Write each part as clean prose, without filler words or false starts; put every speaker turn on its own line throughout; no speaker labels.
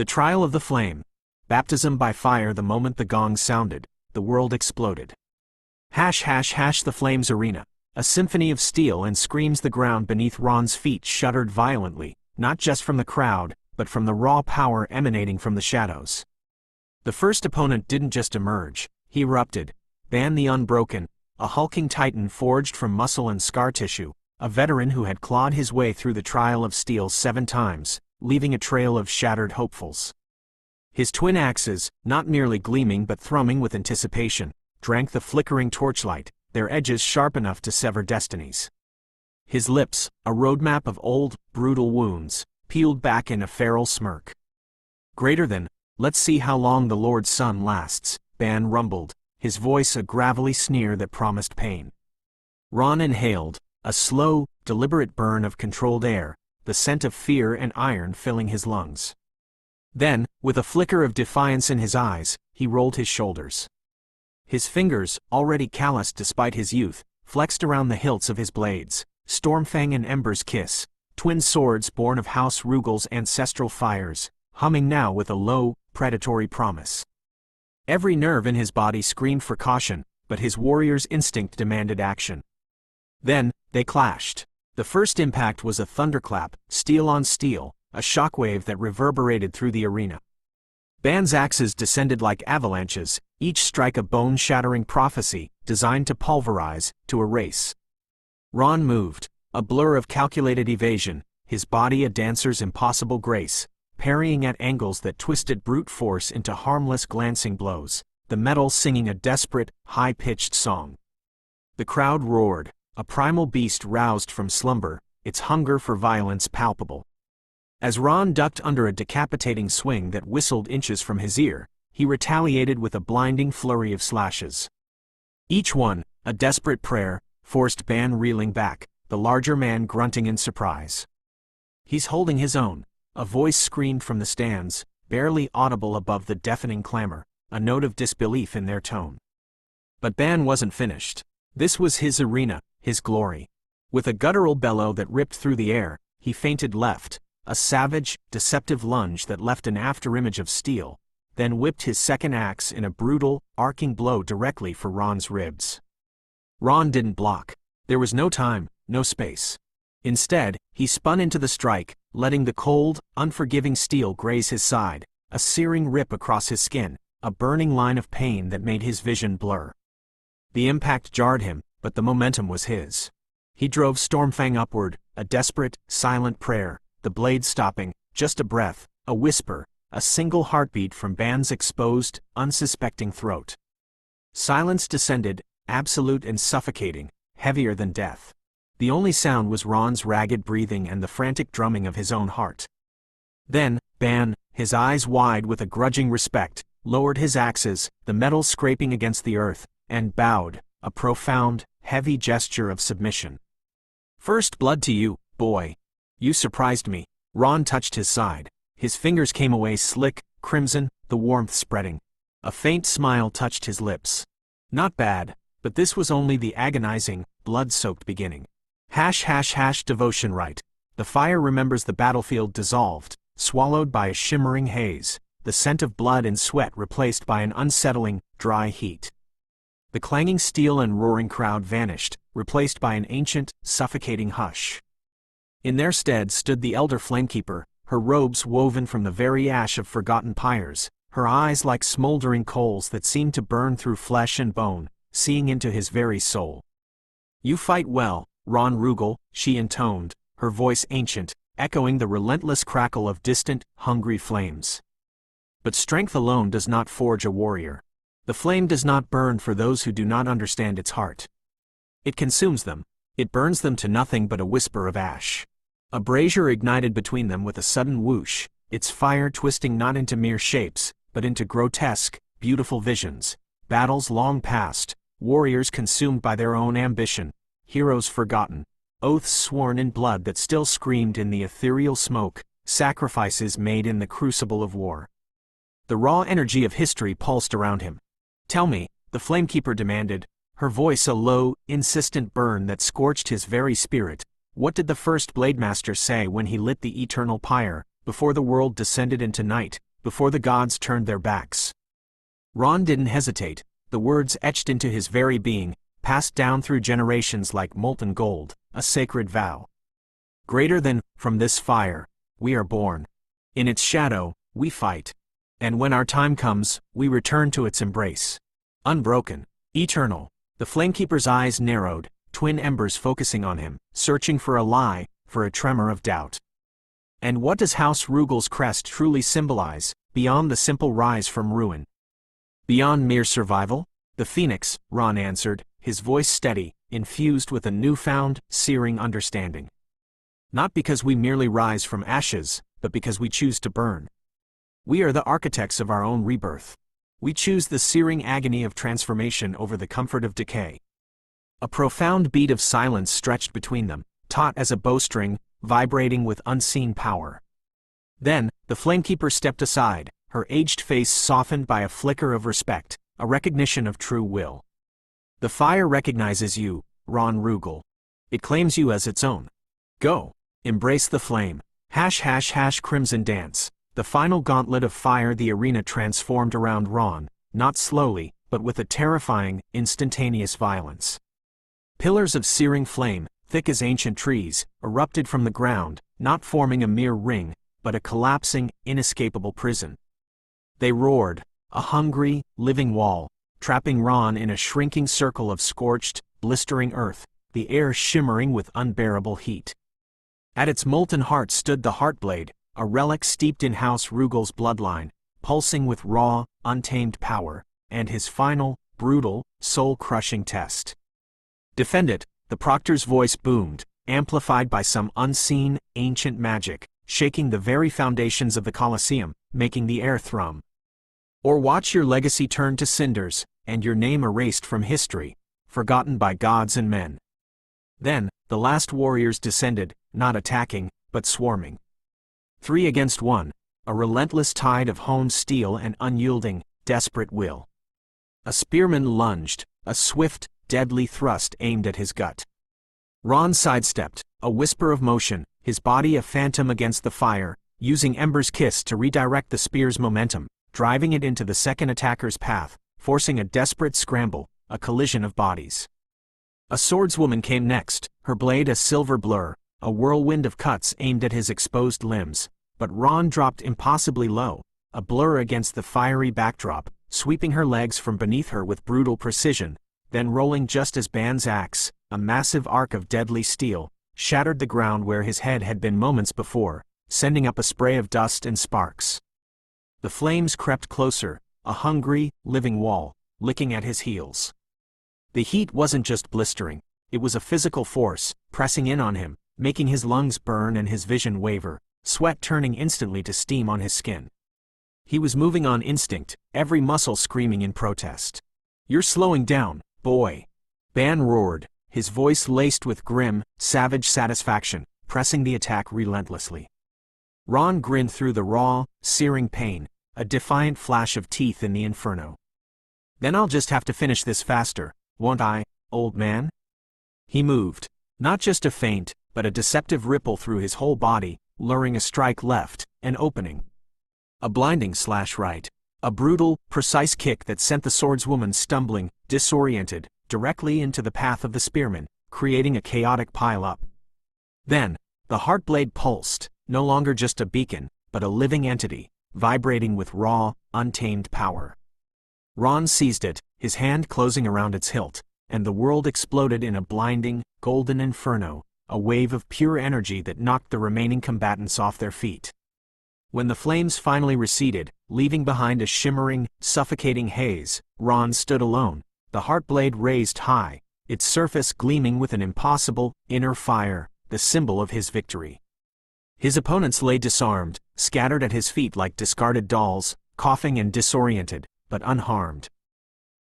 The trial of the flame. Baptism by fire. The moment the gong sounded, the world exploded. Hash hash hash. The flames arena. A symphony of steel and screams. The ground beneath Ron's feet shuddered violently, not just from the crowd, but from the raw power emanating from the shadows. The first opponent didn't just emerge, he erupted. Ban the Unbroken, a hulking titan forged from muscle and scar tissue, a veteran who had clawed his way through the trial of steel 7 times, leaving a trail of shattered hopefuls. His twin axes, not merely gleaming but thrumming with anticipation, drank the flickering torchlight, their edges sharp enough to sever destinies. His lips, a roadmap of old, brutal wounds, peeled back in a feral smirk. Greater than, let's see how long the Lord's Son lasts, Ban rumbled, his voice a gravelly sneer that promised pain. Ron inhaled, a slow, deliberate burn of controlled air, the scent of fear and iron filling his lungs. Then, with a flicker of defiance in his eyes, he rolled his shoulders. His fingers, already calloused despite his youth, flexed around the hilts of his blades, Stormfang and Ember's kiss, twin swords born of House Rugal's ancestral fires, humming now with a low, predatory promise. Every nerve in his body screamed for caution, but his warrior's instinct demanded action. Then, they clashed. The first impact was a thunderclap, steel on steel, a shockwave that reverberated through the arena. Ban's axes descended like avalanches, each strike a bone-shattering prophecy, designed to pulverize, to erase. Ron moved, a blur of calculated evasion, his body a dancer's impossible grace, parrying at angles that twisted brute force into harmless glancing blows, the metal singing a desperate, high-pitched song. The crowd roared, a primal beast roused from slumber, its hunger for violence palpable. As Ron ducked under a decapitating swing that whistled inches from his ear, he retaliated with a blinding flurry of slashes. Each one, a desperate prayer, forced Ban reeling back, the larger man grunting in surprise. "He's holding his own," a voice screamed from the stands, barely audible above the deafening clamor, a note of disbelief in their tone. But Ban wasn't finished. This was his arena, his glory. With a guttural bellow that ripped through the air, he feinted left, a savage, deceptive lunge that left an afterimage of steel, then whipped his second axe in a brutal, arcing blow directly for Ron's ribs. Ron didn't block. There was no time, no space. Instead, he spun into the strike, letting the cold, unforgiving steel graze his side, a searing rip across his skin, a burning line of pain that made his vision blur. The impact jarred him, but the momentum was his. He drove Stormfang upward, a desperate, silent prayer, the blade stopping, just a breath, a whisper, a single heartbeat from Ban's exposed, unsuspecting throat. Silence descended, absolute and suffocating, heavier than death. The only sound was Ron's ragged breathing and the frantic drumming of his own heart. Then, Ban, his eyes wide with a grudging respect, lowered his axes, the metal scraping against the earth, and bowed, a profound, heavy gesture of submission. "First blood to you, boy. You surprised me." Ron touched his side. His fingers came away slick, crimson, the warmth spreading. A faint smile touched his lips. Not bad, but this was only the agonizing, blood-soaked beginning. Hash hash hash devotion rite. The fire remembers the battlefield dissolved, swallowed by a shimmering haze, the scent of blood and sweat replaced by an unsettling, dry heat. The clanging steel and roaring crowd vanished, replaced by an ancient, suffocating hush. In their stead stood the elder flamekeeper, her robes woven from the very ash of forgotten pyres, her eyes like smoldering coals that seemed to burn through flesh and bone, seeing into his very soul. "You fight well, Ron Rugal," she intoned, her voice ancient, echoing the relentless crackle of distant, hungry flames. "But strength alone does not forge a warrior. The flame does not burn for those who do not understand its heart. It consumes them. It burns them to nothing but a whisper of ash." A brazier ignited between them with a sudden whoosh, its fire twisting not into mere shapes, but into grotesque, beautiful visions. Battles long past, warriors consumed by their own ambition, heroes forgotten, oaths sworn in blood that still screamed in the ethereal smoke, sacrifices made in the crucible of war. The raw energy of history pulsed around him. "Tell me," the flamekeeper demanded, her voice a low, insistent burn that scorched his very spirit, "what did the first Blademaster say when he lit the eternal pyre, before the world descended into night, before the gods turned their backs. Ron didn't hesitate, the words etched into his very being, passed down through generations like molten gold, a sacred vow. Greater than, from this fire, we are born. In its shadow, we fight. And when our time comes, we return to its embrace. Unbroken, eternal. The Flamekeeper's eyes narrowed, twin embers focusing on him, searching for a lie, for a tremor of doubt. And what does House Rugal's crest truly symbolize, beyond the simple rise from ruin? Beyond mere survival? The Phoenix, Ron answered, his voice steady, infused with a newfound, searing understanding. Not because we merely rise from ashes, but because we choose to burn. We are the architects of our own rebirth. We choose the searing agony of transformation over the comfort of decay. A profound beat of silence stretched between them, taut as a bowstring, vibrating with unseen power. Then, the Flamekeeper stepped aside, her aged face softened by a flicker of respect, a recognition of true will. The fire recognizes you, Ron Rugal. It claims you as its own. Go. Embrace the flame. # Crimson Dance. The final gauntlet of fire. The arena transformed around Ron, not slowly, but with a terrifying, instantaneous violence. Pillars of searing flame, thick as ancient trees, erupted from the ground, not forming a mere ring, but a collapsing, inescapable prison. They roared, a hungry, living wall, trapping Ron in a shrinking circle of scorched, blistering earth, the air shimmering with unbearable heat. At its molten heart stood the Heartblade, a relic steeped in House Rugal's bloodline, pulsing with raw, untamed power, and his final, brutal, soul-crushing test. Defend it, the Proctor's voice boomed, amplified by some unseen, ancient magic, shaking the very foundations of the Colosseum, making the air thrum. Or watch your legacy turn to cinders, and your name erased from history, forgotten by gods and men. Then, the last warriors descended, not attacking, but swarming. 3 against 1, a relentless tide of honed steel and unyielding, desperate will. A spearman lunged, a swift, deadly thrust aimed at his gut. Ron sidestepped, a whisper of motion, his body a phantom against the fire, using Ember's kiss to redirect the spear's momentum, driving it into the second attacker's path, forcing a desperate scramble, a collision of bodies. A swordswoman came next, her blade a silver blur, a whirlwind of cuts aimed at his exposed limbs, but Ron dropped impossibly low, a blur against the fiery backdrop, sweeping her legs from beneath her with brutal precision, then rolling just as Ban's axe, a massive arc of deadly steel, shattered the ground where his head had been moments before, sending up a spray of dust and sparks. The flames crept closer, a hungry, living wall, licking at his heels. The heat wasn't just blistering, it was a physical force, pressing in on him, making his lungs burn and his vision waver, sweat turning instantly to steam on his skin. He was moving on instinct, every muscle screaming in protest. "You're slowing down, boy!" Ban roared, his voice laced with grim, savage satisfaction, pressing the attack relentlessly. Ron grinned through the raw, searing pain, a defiant flash of teeth in the inferno. "Then I'll just have to finish this faster, won't I, old man?" He moved, not just a feint, but a deceptive ripple through his whole body, luring a strike left, an opening. A blinding slash right. A brutal, precise kick that sent the swordswoman stumbling, disoriented, directly into the path of the spearman, creating a chaotic pile-up. Then, the Heartblade pulsed, no longer just a beacon, but a living entity, vibrating with raw, untamed power. Ron seized it, his hand closing around its hilt, and the world exploded in a blinding, golden inferno, a wave of pure energy that knocked the remaining combatants off their feet. When the flames finally receded, leaving behind a shimmering, suffocating haze, Ron stood alone, the Heartblade raised high, its surface gleaming with an impossible, inner fire, the symbol of his victory. His opponents lay disarmed, scattered at his feet like discarded dolls, coughing and disoriented, but unharmed.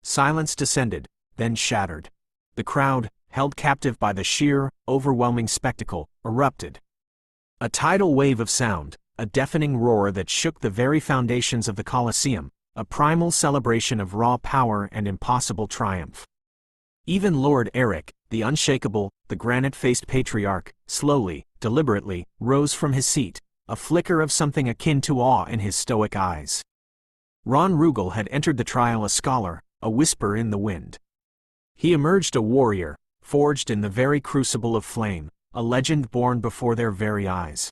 Silence descended, then shattered. The crowd, held captive by the sheer, overwhelming spectacle, erupted. A tidal wave of sound, a deafening roar that shook the very foundations of the Colosseum, a primal celebration of raw power and impossible triumph. Even Lord Eric, the unshakable, the granite-faced patriarch, slowly, deliberately, rose from his seat, a flicker of something akin to awe in his stoic eyes. Ron Rugal had entered the trial a scholar, a whisper in the wind. He emerged a warrior, forged in the very crucible of flame, a legend born before their very eyes.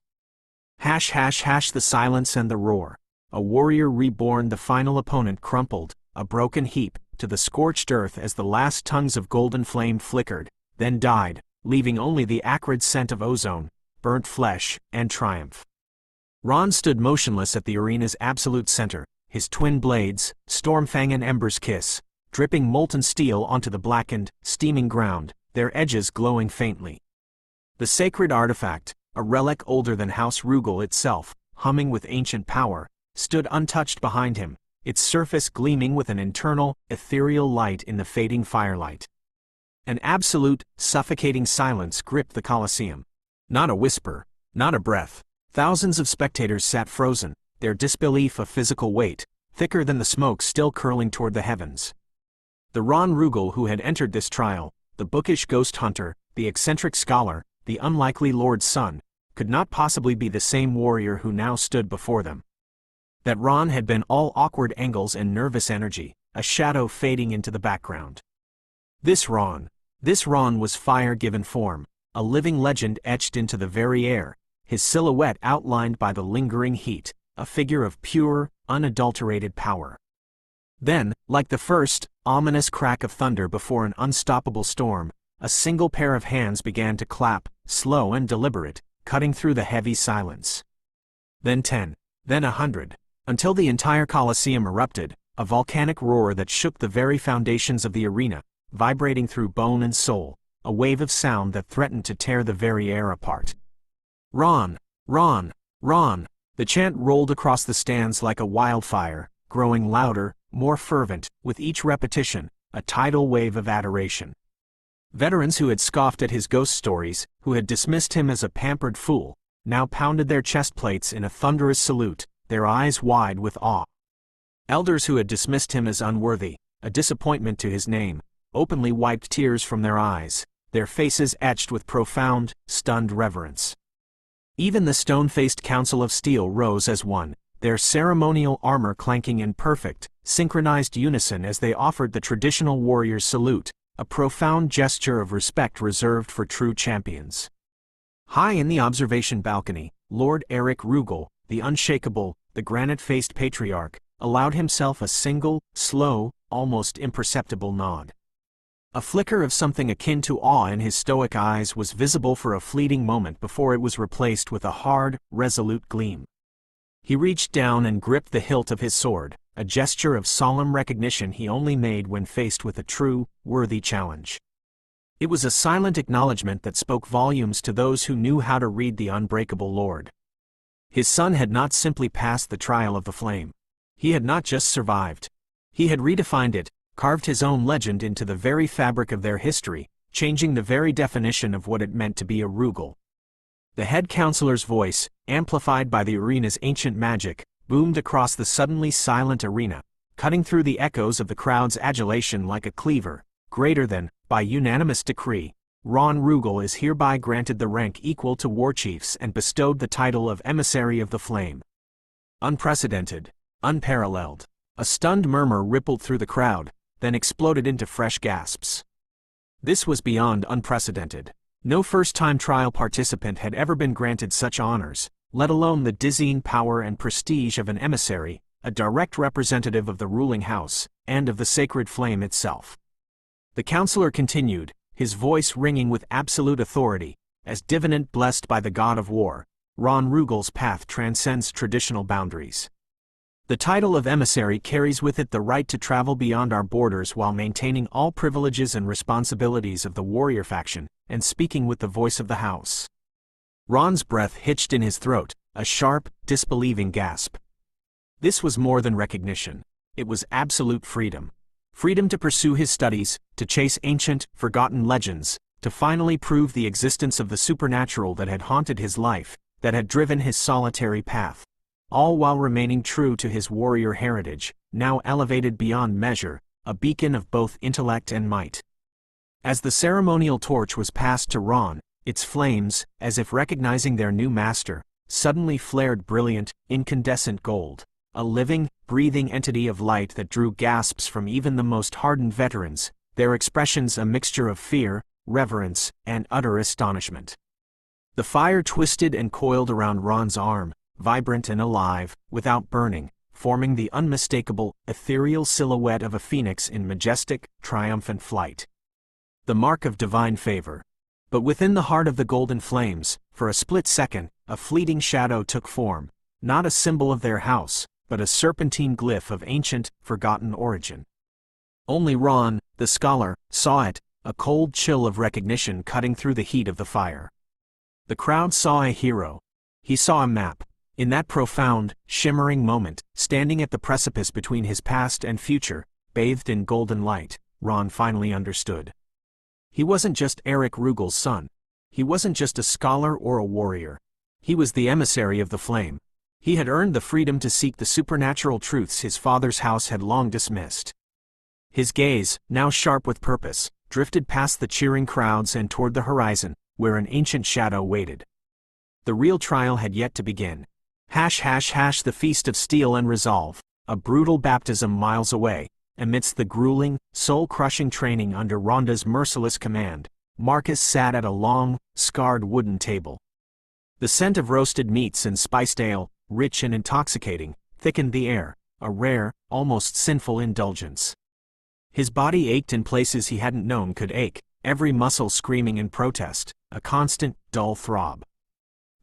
Hash hash hash the silence and the roar. A warrior reborn, the final opponent crumpled, a broken heap, to the scorched earth as the last tongues of golden flame flickered, then died, leaving only the acrid scent of ozone, burnt flesh, and triumph. Ron stood motionless at the arena's absolute center, his twin blades, Stormfang and Ember's Kiss, dripping molten steel onto the blackened, steaming ground, their edges glowing faintly. The sacred artifact, a relic older than House Rugal itself, humming with ancient power, stood untouched behind him, its surface gleaming with an internal, ethereal light in the fading firelight. An absolute, suffocating silence gripped the Colosseum. Not a whisper, not a breath. Thousands of spectators sat frozen, their disbelief a physical weight, thicker than the smoke still curling toward the heavens. The Ron Rugal who had entered this trial, the bookish ghost hunter, the eccentric scholar, the unlikely Lord's son, could not possibly be the same warrior who now stood before them. That Ron had been all awkward angles and nervous energy, a shadow fading into the background. This Ron was fire given form, a living legend etched into the very air, his silhouette outlined by the lingering heat, a figure of pure, unadulterated power. Then, like the first, ominous crack of thunder before an unstoppable storm, a single pair of hands began to clap, slow and deliberate, cutting through the heavy silence. Then 10, then 100, until the entire Colosseum erupted, a volcanic roar that shook the very foundations of the arena, vibrating through bone and soul, a wave of sound that threatened to tear the very air apart. Ron! Ron! Ron! The chant rolled across the stands like a wildfire, growing louder, more fervent, with each repetition, a tidal wave of adoration. Veterans who had scoffed at his ghost stories, who had dismissed him as a pampered fool, now pounded their chest plates in a thunderous salute, their eyes wide with awe. Elders who had dismissed him as unworthy, a disappointment to his name, openly wiped tears from their eyes, their faces etched with profound, stunned reverence. Even the stone-faced Council of Steel rose as one, their ceremonial armor clanking in perfect, synchronized unison as they offered the traditional warrior's salute, a profound gesture of respect reserved for true champions. High in the observation balcony, Lord Eric Rugal, the unshakable, the granite-faced patriarch, allowed himself a single, slow, almost imperceptible nod. A flicker of something akin to awe in his stoic eyes was visible for a fleeting moment before it was replaced with a hard, resolute gleam. He reached down and gripped the hilt of his sword, a gesture of solemn recognition he only made when faced with a true, worthy challenge. It was a silent acknowledgement that spoke volumes to those who knew how to read the unbreakable Lord. His son had not simply passed the trial of the flame. He had not just survived. He had redefined it, carved his own legend into the very fabric of their history, changing the very definition of what it meant to be a Rugal. The head counselor's voice, amplified by the arena's ancient magic, boomed across the suddenly silent arena, cutting through the echoes of the crowd's adulation like a cleaver. Greater than, by unanimous decree, Ron Rugal is hereby granted the rank equal to war chiefs and bestowed the title of Emissary of the Flame. Unprecedented, unparalleled. A stunned murmur rippled through the crowd, then exploded into fresh gasps. This was beyond unprecedented. No first-time trial participant had ever been granted such honors, let alone the dizzying power and prestige of an emissary, a direct representative of the ruling house, and of the sacred flame itself. The counselor continued, his voice ringing with absolute authority, as divinant blessed by the god of war, Ron Rugal's path transcends traditional boundaries. The title of emissary carries with it the right to travel beyond our borders while maintaining all privileges and responsibilities of the warrior faction, and speaking with the voice of the house. Ron's breath hitched in his throat, a sharp, disbelieving gasp. This was more than recognition. It was absolute freedom. Freedom to pursue his studies, to chase ancient, forgotten legends, to finally prove the existence of the supernatural that had haunted his life, that had driven his solitary path. All while remaining true to his warrior heritage, now elevated beyond measure, a beacon of both intellect and might. As the ceremonial torch was passed to Ron, its flames, as if recognizing their new master, suddenly flared brilliant, incandescent gold, a living, breathing entity of light that drew gasps from even the most hardened veterans, their expressions a mixture of fear, reverence, and utter astonishment. The fire twisted and coiled around Ron's arm, vibrant and alive, without burning, forming the unmistakable, ethereal silhouette of a phoenix in majestic, triumphant flight. The mark of divine favor. But within the heart of the golden flames, for a split second, a fleeting shadow took form, not a symbol of their house, but a serpentine glyph of ancient, forgotten origin. Only Ron, the scholar, saw it, a cold chill of recognition cutting through the heat of the fire. The crowd saw a hero. He saw a map. In that profound, shimmering moment, standing at the precipice between his past and future, bathed in golden light, Ron finally understood. He wasn't just Eric Rugel's son. He wasn't just a scholar or a warrior. He was the emissary of the flame. He had earned the freedom to seek the supernatural truths his father's house had long dismissed. His gaze, now sharp with purpose, drifted past the cheering crowds and toward the horizon, where an ancient shadow waited. The real trial had yet to begin. The feast of steel and resolve, a brutal baptism miles away. Amidst the grueling, soul-crushing training under Rhonda's merciless command, Marcus sat at a long, scarred wooden table. The scent of roasted meats and spiced ale, rich and intoxicating, thickened the air, a rare, almost sinful indulgence. His body ached in places he hadn't known could ache, every muscle screaming in protest, a constant, dull throb.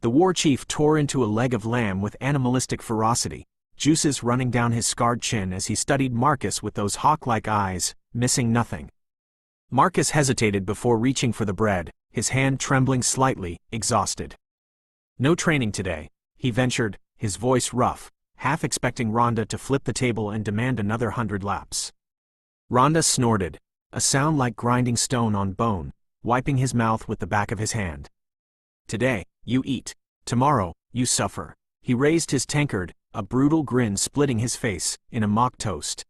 The war chief tore into a leg of lamb with animalistic ferocity, juices running down his scarred chin as he studied Marcus with those hawk-like eyes, missing nothing. Marcus hesitated before reaching for the bread, his hand trembling slightly, exhausted. "No training today," he ventured, his voice rough, half expecting Rhonda to flip the table and demand another 100 laps. Rhonda snorted, a sound like grinding stone on bone, wiping his mouth with the back of his hand. "Today, you eat. Tomorrow, you suffer." He raised his tankard, a brutal grin splitting his face, in a mock toast.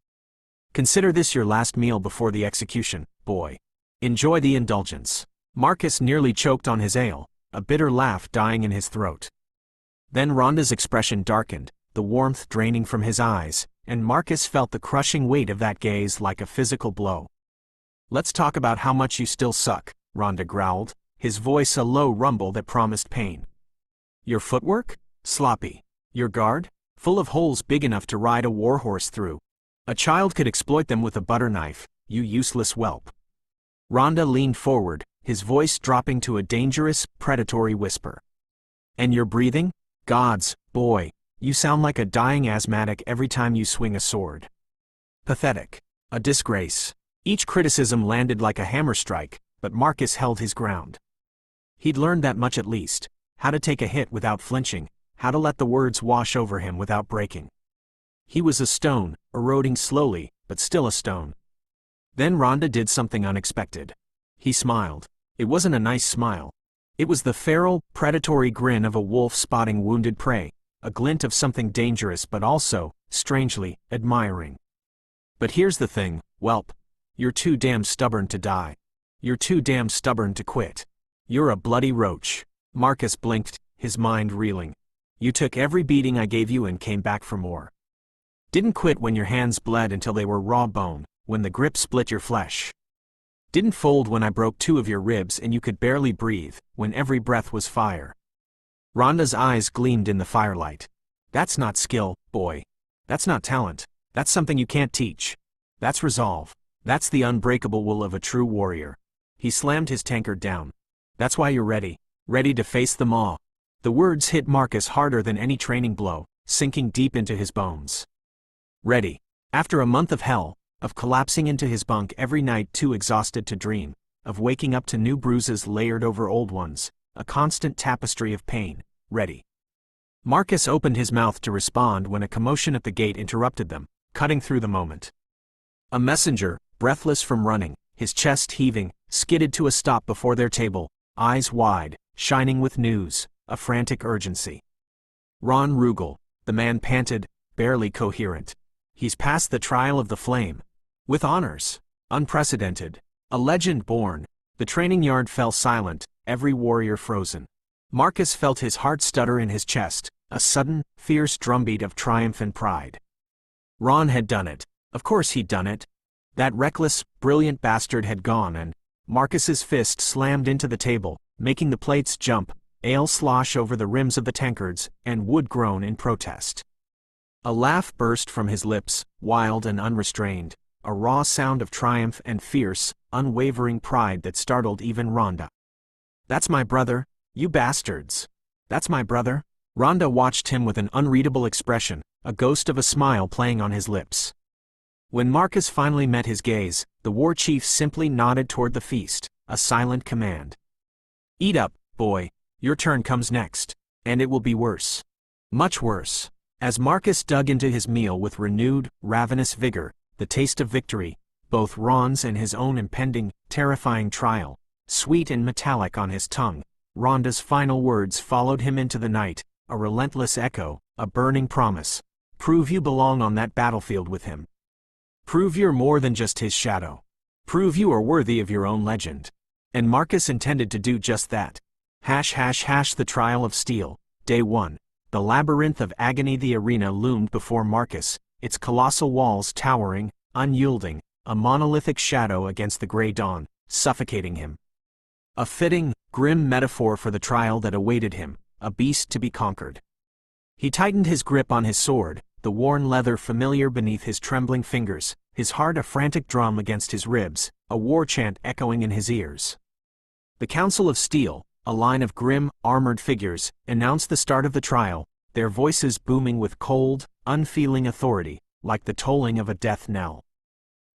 "Consider this your last meal before the execution, boy. Enjoy the indulgence." Marcus nearly choked on his ale, a bitter laugh dying in his throat. Then Rhonda's expression darkened, the warmth draining from his eyes, and Marcus felt the crushing weight of that gaze like a physical blow. "Let's talk about how much you still suck," Rhonda growled, his voice a low rumble that promised pain. "Your footwork? Sloppy. Your guard? Full of holes big enough to ride a warhorse through. A child could exploit them with a butter knife, you useless whelp." Rhonda leaned forward, his voice dropping to a dangerous, predatory whisper. "And your breathing? Gods, boy, you sound like a dying asthmatic every time you swing a sword. Pathetic. A disgrace." Each criticism landed like a hammer strike, but Marcus held his ground. He'd learned that much at least, how to take a hit without flinching, how to let the words wash over him without breaking. He was a stone, eroding slowly, but still a stone. Then Rhonda did something unexpected. He smiled. It wasn't a nice smile. It was the feral, predatory grin of a wolf spotting wounded prey, a glint of something dangerous but also, strangely, admiring. "But here's the thing, whelp. You're too damn stubborn to die. You're too damn stubborn to quit. You're a bloody roach." Marcus blinked, his mind reeling. "You took every beating I gave you and came back for more. Didn't quit when your hands bled until they were raw bone, when the grip split your flesh. Didn't fold when I broke 2 of your ribs and you could barely breathe, when every breath was fire." Rhonda's eyes gleamed in the firelight. "That's not skill, boy. That's not talent. That's something you can't teach. That's resolve. That's the unbreakable will of a true warrior." He slammed his tankard down. "That's why you're ready. Ready to face them all." The words hit Marcus harder than any training blow, sinking deep into his bones. Ready. After a month of hell, of collapsing into his bunk every night too exhausted to dream, of waking up to new bruises layered over old ones, a constant tapestry of pain, ready. Marcus opened his mouth to respond when a commotion at the gate interrupted them, cutting through the moment. A messenger, breathless from running, his chest heaving, skidded to a stop before their table, eyes wide, shining with news, a frantic urgency. "Ron Rugel," the man panted, barely coherent. "He's passed the trial of the flame. With honors. Unprecedented. A legend born." The training yard fell silent, every warrior frozen. Marcus felt his heart stutter in his chest, a sudden, fierce drumbeat of triumph and pride. Ron had done it. Of course he'd done it. That reckless, brilliant bastard had gone, and Marcus's fist slammed into the table, making the plates jump, ale slosh over the rims of the tankards, and wood groan in protest. A laugh burst from his lips, wild and unrestrained, a raw sound of triumph and fierce, unwavering pride that startled even Rhonda. "That's my brother, you bastards. That's my brother." Rhonda watched him with an unreadable expression, a ghost of a smile playing on his lips. When Marcus finally met his gaze, the war chief simply nodded toward the feast, a silent command. "Eat up, boy, your turn comes next. And it will be worse. Much worse." As Marcus dug into his meal with renewed, ravenous vigor, the taste of victory, both Ron's and his own impending, terrifying trial, sweet and metallic on his tongue, Rhonda's final words followed him into the night, a relentless echo, a burning promise. Prove you belong on that battlefield with him. Prove you're more than just his shadow. Prove you are worthy of your own legend. And Marcus intended to do just that. The Trial of Steel, Day 1. The labyrinth of agony. The arena loomed before Marcus, its colossal walls towering, unyielding, a monolithic shadow against the gray dawn, suffocating him. A fitting, grim metaphor for the trial that awaited him, a beast to be conquered. He tightened his grip on his sword, the worn leather familiar beneath his trembling fingers, his heart a frantic drum against his ribs, a war chant echoing in his ears. The Council of Steel, a line of grim, armored figures, announced the start of the trial, their voices booming with cold, unfeeling authority, like the tolling of a death knell.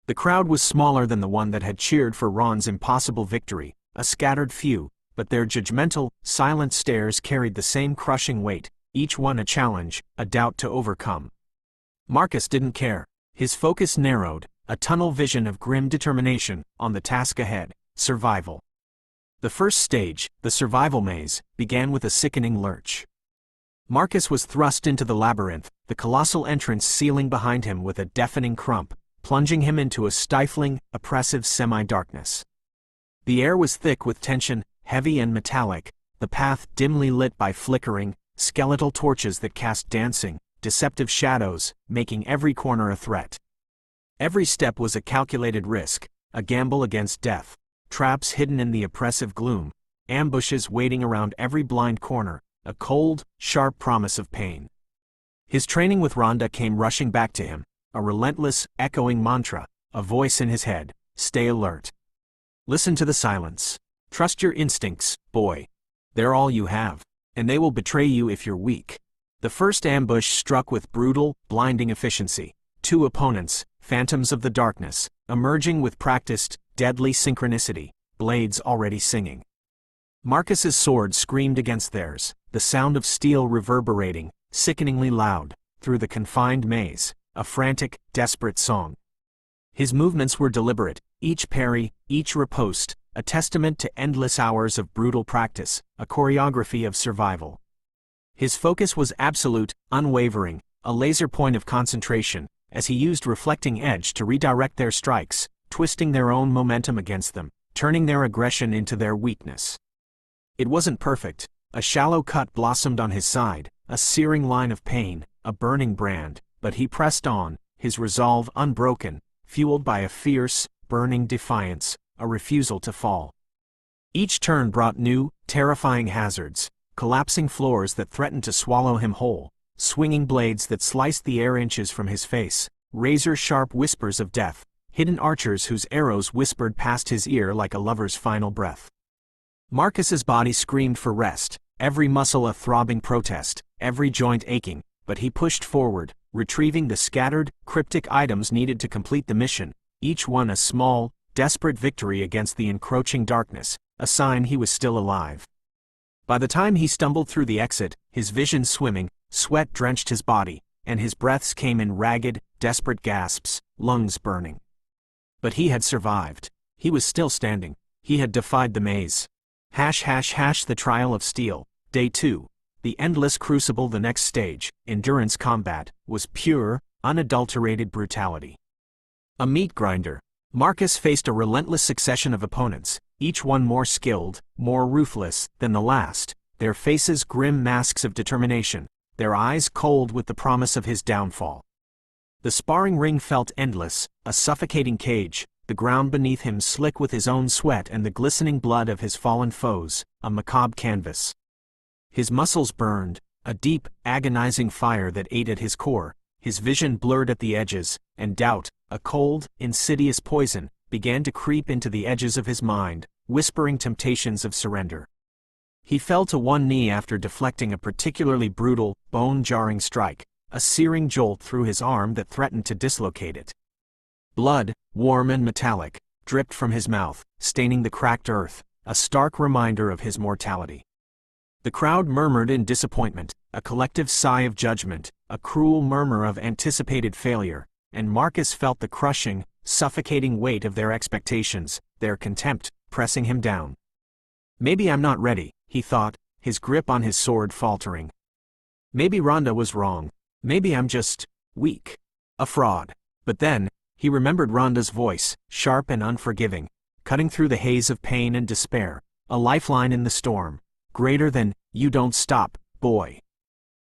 The crowd was smaller than the one that had cheered for Ron's impossible victory, a scattered few, but their judgmental, silent stares carried the same crushing weight, each one a challenge, a doubt to overcome. Marcus didn't care. His focus narrowed, a tunnel vision of grim determination, on the task ahead, survival. The first stage, the survival maze, began with a sickening lurch. Marcus was thrust into the labyrinth, the colossal entrance sealing behind him with a deafening crump, plunging him into a stifling, oppressive semi-darkness. The air was thick with tension, heavy and metallic, the path dimly lit by flickering, skeletal torches that cast dancing, deceptive shadows, making every corner a threat. Every step was a calculated risk, a gamble against death, traps hidden in the oppressive gloom, ambushes waiting around every blind corner, a cold, sharp promise of pain. His training with Rhonda came rushing back to him, a relentless, echoing mantra, a voice in his head: stay alert. Listen to the silence. Trust your instincts, boy. They're all you have, and they will betray you if you're weak. The first ambush struck with brutal, blinding efficiency. Two opponents, phantoms of the darkness, emerging with practiced, deadly synchronicity, blades already singing. Marcus's sword screamed against theirs, the sound of steel reverberating, sickeningly loud, through the confined maze, a frantic, desperate song. His movements were deliberate, each parry, each riposte, a testament to endless hours of brutal practice, a choreography of survival. His focus was absolute, unwavering, a laser point of concentration, as he used reflecting edge to redirect their strikes, twisting their own momentum against them, turning their aggression into their weakness. It wasn't perfect. A shallow cut blossomed on his side, a searing line of pain, a burning brand, but he pressed on, his resolve unbroken, fueled by a fierce, burning defiance, a refusal to fall. Each turn brought new, terrifying hazards, collapsing floors that threatened to swallow him whole, swinging blades that sliced the air inches from his face, razor-sharp whispers of death, hidden archers whose arrows whispered past his ear like a lover's final breath. Marcus's body screamed for rest, every muscle a throbbing protest, every joint aching, but he pushed forward, retrieving the scattered, cryptic items needed to complete the mission, each one a small, desperate victory against the encroaching darkness, a sign he was still alive. By the time he stumbled through the exit, his vision swimming, sweat drenched his body, and his breaths came in ragged, desperate gasps, lungs burning. But he had survived. He was still standing. He had defied the maze. The Trial of Steel, Day 2. The endless crucible. The next stage, endurance combat, was pure, unadulterated brutality. A meat grinder, Marcus faced a relentless succession of opponents, each one more skilled, more ruthless than the last, their faces grim masks of determination, their eyes cold with the promise of his downfall. The sparring ring felt endless, a suffocating cage, the ground beneath him slick with his own sweat and the glistening blood of his fallen foes, a macabre canvas. His muscles burned, a deep, agonizing fire that ate at his core, his vision blurred at the edges, and doubt, a cold, insidious poison, began to creep into the edges of his mind, whispering temptations of surrender. He fell to one knee after deflecting a particularly brutal, bone-jarring strike, a searing jolt through his arm that threatened to dislocate it. Blood, warm and metallic, dripped from his mouth, staining the cracked earth, a stark reminder of his mortality. The crowd murmured in disappointment, a collective sigh of judgment, a cruel murmur of anticipated failure, and Marcus felt the crushing, suffocating weight of their expectations, their contempt, pressing him down. Maybe I'm not ready, he thought, his grip on his sword faltering. Maybe Rhonda was wrong. Maybe I'm just weak. A fraud. But then, he remembered Rhonda's voice, sharp and unforgiving, cutting through the haze of pain and despair, a lifeline in the storm, greater than, "You don't stop, boy.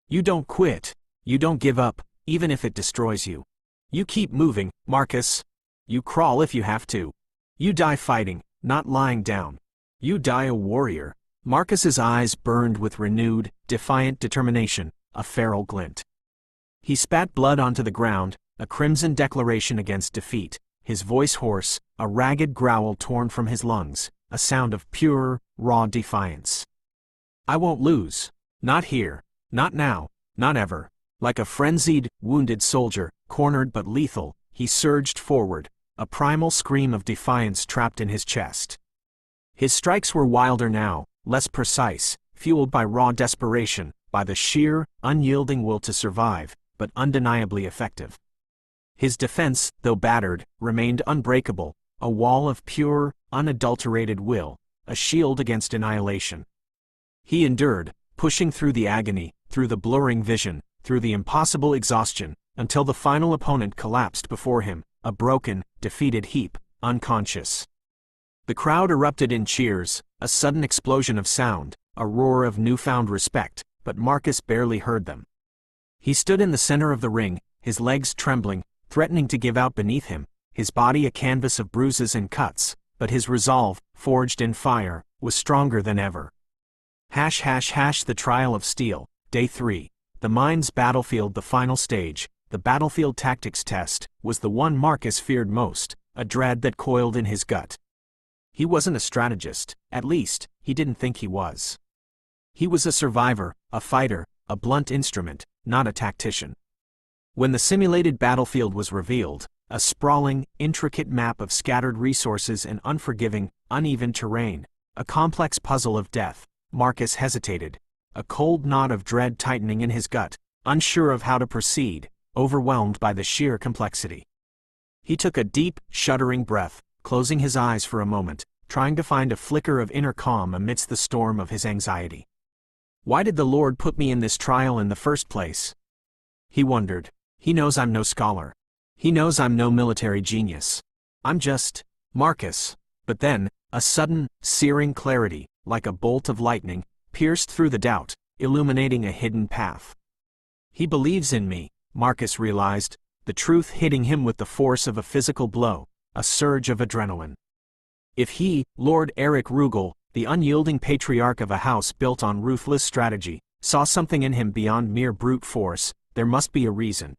You don't quit. You don't give up, even if it destroys you. You keep moving, Marcus. You crawl if you have to. You die fighting, not lying down. You die a warrior." Marcus's eyes burned with renewed, defiant determination, a feral glint. He spat blood onto the ground, a crimson declaration against defeat, his voice hoarse, a ragged growl torn from his lungs, a sound of pure, raw defiance. "I won't lose. Not here. Not now. Not ever." Like a frenzied, wounded soldier, cornered but lethal, he surged forward, a primal scream of defiance trapped in his chest. His strikes were wilder now, less precise, fueled by raw desperation, by the sheer, unyielding will to survive, but undeniably effective. His defense, though battered, remained unbreakable, a wall of pure, unadulterated will, a shield against annihilation. He endured, pushing through the agony, through the blurring vision, through the impossible exhaustion, until the final opponent collapsed before him, a broken, defeated heap, unconscious. The crowd erupted in cheers, a sudden explosion of sound, a roar of newfound respect, but Marcus barely heard them. He stood in the center of the ring, his legs trembling, threatening to give out beneath him, his body a canvas of bruises and cuts, but his resolve, forged in fire, was stronger than ever. The Trial of Steel, Day 3, the mind's battlefield. The final stage, the battlefield tactics test, was the one Marcus feared most, a dread that coiled in his gut. He wasn't a strategist, at least, he didn't think he was. He was a survivor, a fighter, a blunt instrument, not a tactician. When the simulated battlefield was revealed, a sprawling, intricate map of scattered resources and unforgiving, uneven terrain, a complex puzzle of death, Marcus hesitated, a cold knot of dread tightening in his gut, unsure of how to proceed, overwhelmed by the sheer complexity. He took a deep, shuddering breath, closing his eyes for a moment, trying to find a flicker of inner calm amidst the storm of his anxiety. Why did the Lord put me in this trial in the first place? He wondered. He knows I'm no scholar. He knows I'm no military genius. I'm just Marcus. But then, a sudden, searing clarity, like a bolt of lightning, pierced through the doubt, illuminating a hidden path. He believes in me, Marcus realized, the truth hitting him with the force of a physical blow, a surge of adrenaline. If he, Lord Eric Rugal, the unyielding patriarch of a house built on ruthless strategy, saw something in him beyond mere brute force, there must be a reason.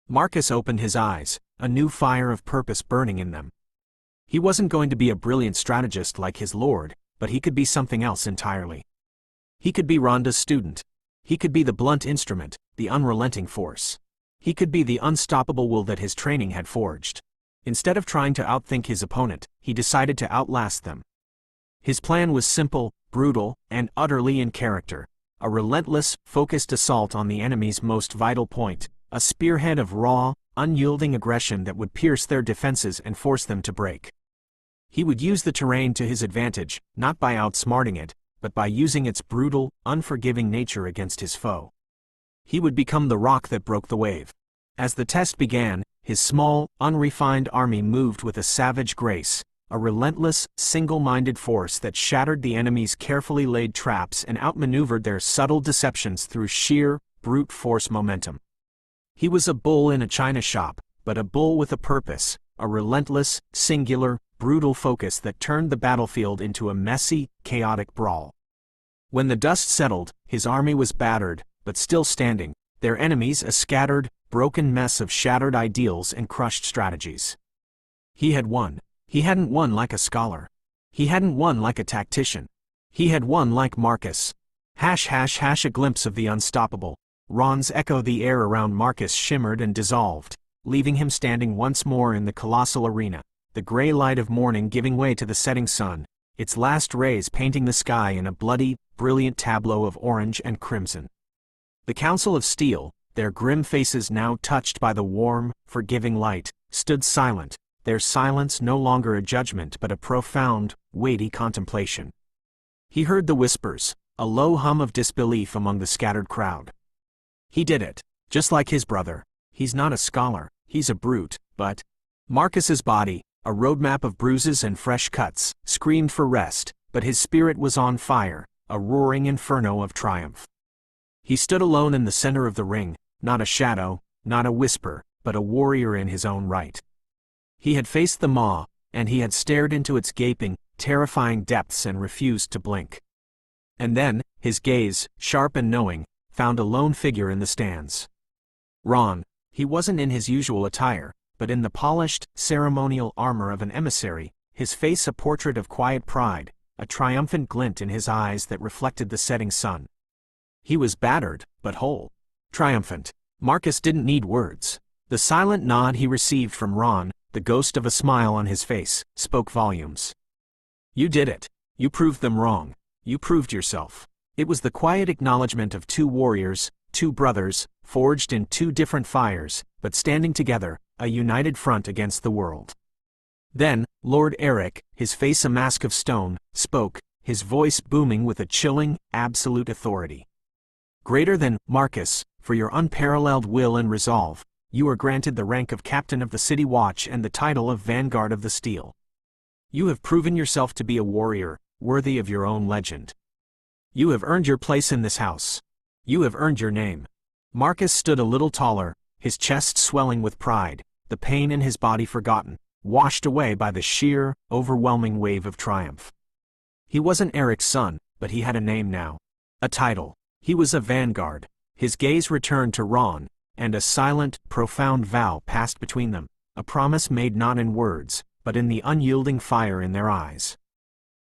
Marcus opened his eyes, a new fire of purpose burning in them. He wasn't going to be a brilliant strategist like his lord, but he could be something else entirely. He could be Rhonda's student. He could be the blunt instrument, the unrelenting force. He could be the unstoppable will that his training had forged. Instead of trying to outthink his opponent, he decided to outlast them. His plan was simple, brutal, and utterly in character. A relentless, focused assault on the enemy's most vital point, a spearhead of raw, unyielding aggression that would pierce their defenses and force them to break. He would use the terrain to his advantage, not by outsmarting it, but by using its brutal, unforgiving nature against his foe. He would become the rock that broke the wave. As the test began, his small, unrefined army moved with a savage grace, a relentless, single-minded force that shattered the enemy's carefully laid traps and outmaneuvered their subtle deceptions through sheer, brute force momentum. He was a bull in a china shop, but a bull with a purpose, a relentless, singular, brutal focus that turned the battlefield into a messy, chaotic brawl. When the dust settled, his army was battered, but still standing, their enemies a scattered, broken mess of shattered ideals and crushed strategies. He had won. He hadn't won like a scholar. He hadn't won like a tactician. He had won like Marcus. A glimpse of the unstoppable. Ron's echo. The air around Marcus shimmered and dissolved, leaving him standing once more in the colossal arena, the gray light of morning giving way to the setting sun, its last rays painting the sky in a bloody, brilliant tableau of orange and crimson. The Council of Steel, their grim faces now touched by the warm, forgiving light, stood silent, their silence no longer a judgment but a profound, weighty contemplation. He heard the whispers, a low hum of disbelief among the scattered crowd. He did it, just like his brother. He's not a scholar, he's a brute, but Marcus's body, a roadmap of bruises and fresh cuts, screamed for rest, but his spirit was on fire, a roaring inferno of triumph. He stood alone in the center of the ring, not a shadow, not a whisper, but a warrior in his own right. He had faced the maw, and he had stared into its gaping, terrifying depths and refused to blink. And then, his gaze, sharp and knowing, found a lone figure in the stands. Ron. He wasn't in his usual attire, but in the polished, ceremonial armor of an emissary, his face a portrait of quiet pride, a triumphant glint in his eyes that reflected the setting sun. He was battered, but whole. Triumphant. Marcus didn't need words. The silent nod he received from Ron, the ghost of a smile on his face, spoke volumes. You did it. You proved them wrong. You proved yourself. It was the quiet acknowledgement of two warriors, two brothers, forged in two different fires, but standing together, a united front against the world. Then, Lord Eric, his face a mask of stone, spoke, his voice booming with a chilling, absolute authority. Greater than Marcus, for your unparalleled will and resolve, you are granted the rank of Captain of the City Watch and the title of Vanguard of the Steel. You have proven yourself to be a warrior, worthy of your own legend. You have earned your place in this house. You have earned your name. Marcus stood a little taller, his chest swelling with pride, the pain in his body forgotten, washed away by the sheer, overwhelming wave of triumph. He wasn't Eric's son, but he had a name now. A title. He was a vanguard. His gaze returned to Ron, and a silent, profound vow passed between them, a promise made not in words, but in the unyielding fire in their eyes.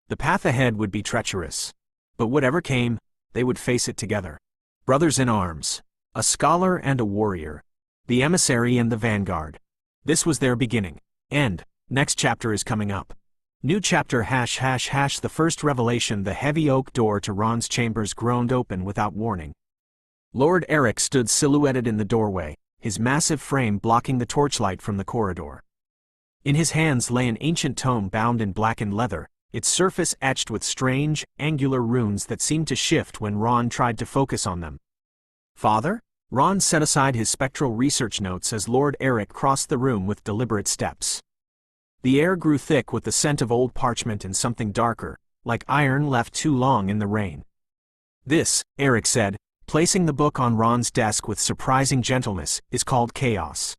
The path ahead would be treacherous. But whatever came, they would face it together. Brothers in arms. A scholar and a warrior. The emissary and the vanguard. This was their beginning. End. Next chapter is coming up. New chapter .. The first revelation. The heavy oak door to Ron's chambers groaned open without warning. Lord Eric stood silhouetted in the doorway, his massive frame blocking the torchlight from the corridor. In his hands lay an ancient tome bound in blackened leather, its surface etched with strange, angular runes that seemed to shift when Ron tried to focus on them. Father? Ron set aside his spectral research notes as Lord Eric crossed the room with deliberate steps. The air grew thick with the scent of old parchment and something darker, like iron left too long in the rain. This, Eric said, placing the book on Ron's desk with surprising gentleness, is called Chaos.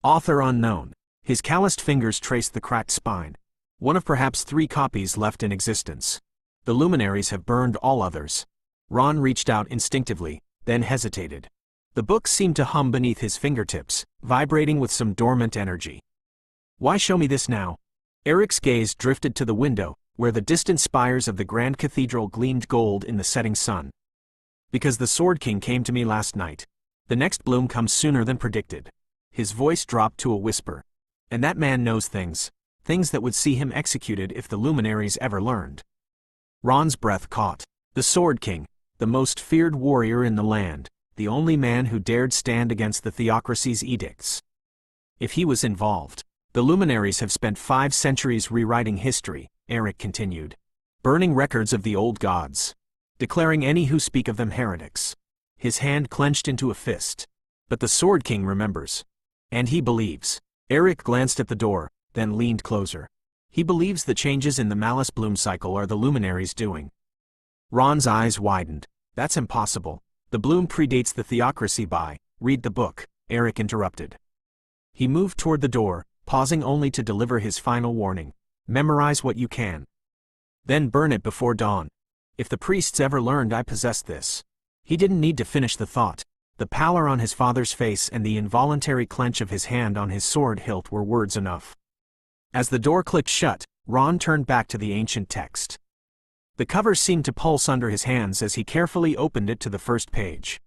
Author unknown. His calloused fingers traced the cracked spine. One of perhaps 3 copies left in existence. The luminaries have burned all others. Ron reached out instinctively, then hesitated. The book seemed to hum beneath his fingertips, vibrating with some dormant energy. Why show me this now? Eric's gaze drifted to the window, where the distant spires of the grand cathedral gleamed gold in the setting sun. Because the Sword King came to me last night. The next bloom comes sooner than predicted. His voice dropped to a whisper. And that man knows things. Things that would see him executed if the luminaries ever learned. Ron's breath caught. The Sword King, the most feared warrior in the land, the only man who dared stand against the theocracy's edicts. If he was involved. The luminaries have spent 5 centuries rewriting history, Eric continued. Burning records of the old gods. Declaring any who speak of them heretics. His hand clenched into a fist. But the Sword King remembers. And he believes. Eric glanced at the door, then leaned closer. He believes the changes in the Malice Bloom cycle are the luminaries' doing. Ron's eyes widened. That's impossible. The bloom predates the theocracy by, read the book, Eric interrupted. He moved toward the door, pausing only to deliver his final warning. Memorize what you can. Then burn it before dawn. If the priests ever learned I possessed this. He didn't need to finish the thought. The pallor on his father's face and the involuntary clench of his hand on his sword hilt were words enough. As the door clicked shut, Ron turned back to the ancient text. The cover seemed to pulse under his hands as he carefully opened it to the first page.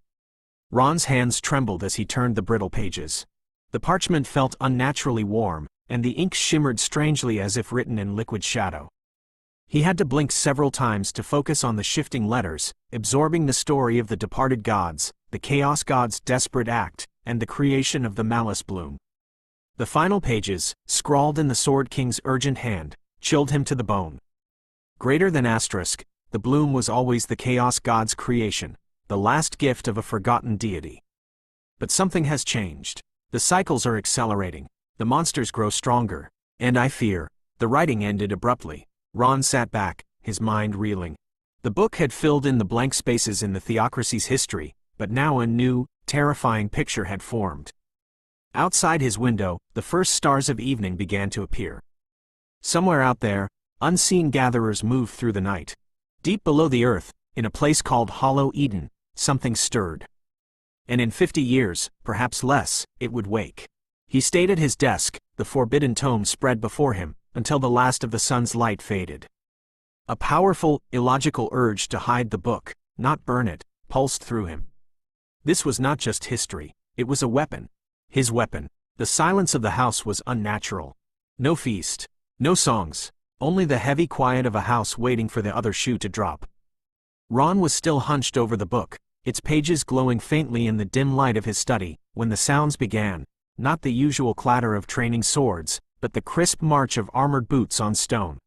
Ron's hands trembled as he turned the brittle pages. The parchment felt unnaturally warm, and the ink shimmered strangely as if written in liquid shadow. He had to blink several times to focus on the shifting letters, absorbing the story of the departed gods, the Chaos God's desperate act, and the creation of the Malice Bloom. The final pages, scrawled in the Sword King's urgent hand, chilled him to the bone. Greater than asterisk, the bloom was always the Chaos God's creation, the last gift of a forgotten deity. But something has changed. The cycles are accelerating, the monsters grow stronger, and I fear. The writing ended abruptly. Ron sat back, his mind reeling. The book had filled in the blank spaces in the theocracy's history, but now a new, terrifying picture had formed. Outside his window, the first stars of evening began to appear. Somewhere out there, unseen gatherers moved through the night. Deep below the earth, in a place called Hollow Eden, something stirred. And in 50 years, perhaps less, it would wake. He stayed at his desk, the forbidden tome spread before him, until the last of the sun's light faded. A powerful, illogical urge to hide the book, not burn it, pulsed through him. This was not just history, it was a weapon. His weapon. The silence of the house was unnatural. No feast, no songs, only the heavy quiet of a house waiting for the other shoe to drop. Ron was still hunched over the book, its pages glowing faintly in the dim light of his study, when the sounds began, not the usual clatter of training swords, but the crisp march of armored boots on stone.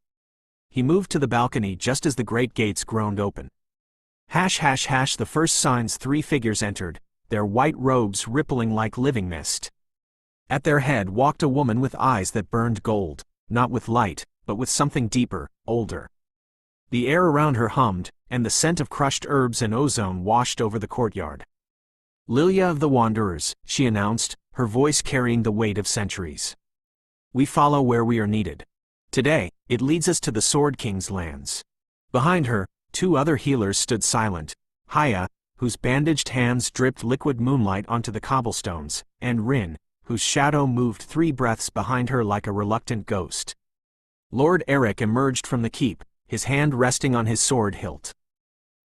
He moved to the balcony just as the great gates groaned open. Hash hash hash, the first signs 3 figures entered, their white robes rippling like living mist. At their head walked a woman with eyes that burned gold, not with light, but with something deeper, older. The air around her hummed, and the scent of crushed herbs and ozone washed over the courtyard. Lilia of the Wanderers, she announced, her voice carrying the weight of centuries. We follow where we are needed. Today, it leads us to the Sword King's lands. Behind her, 2 other healers stood silent, Haya, whose bandaged hands dripped liquid moonlight onto the cobblestones, and Rin, whose shadow moved 3 breaths behind her like a reluctant ghost. Lord Eric emerged from the keep, his hand resting on his sword hilt.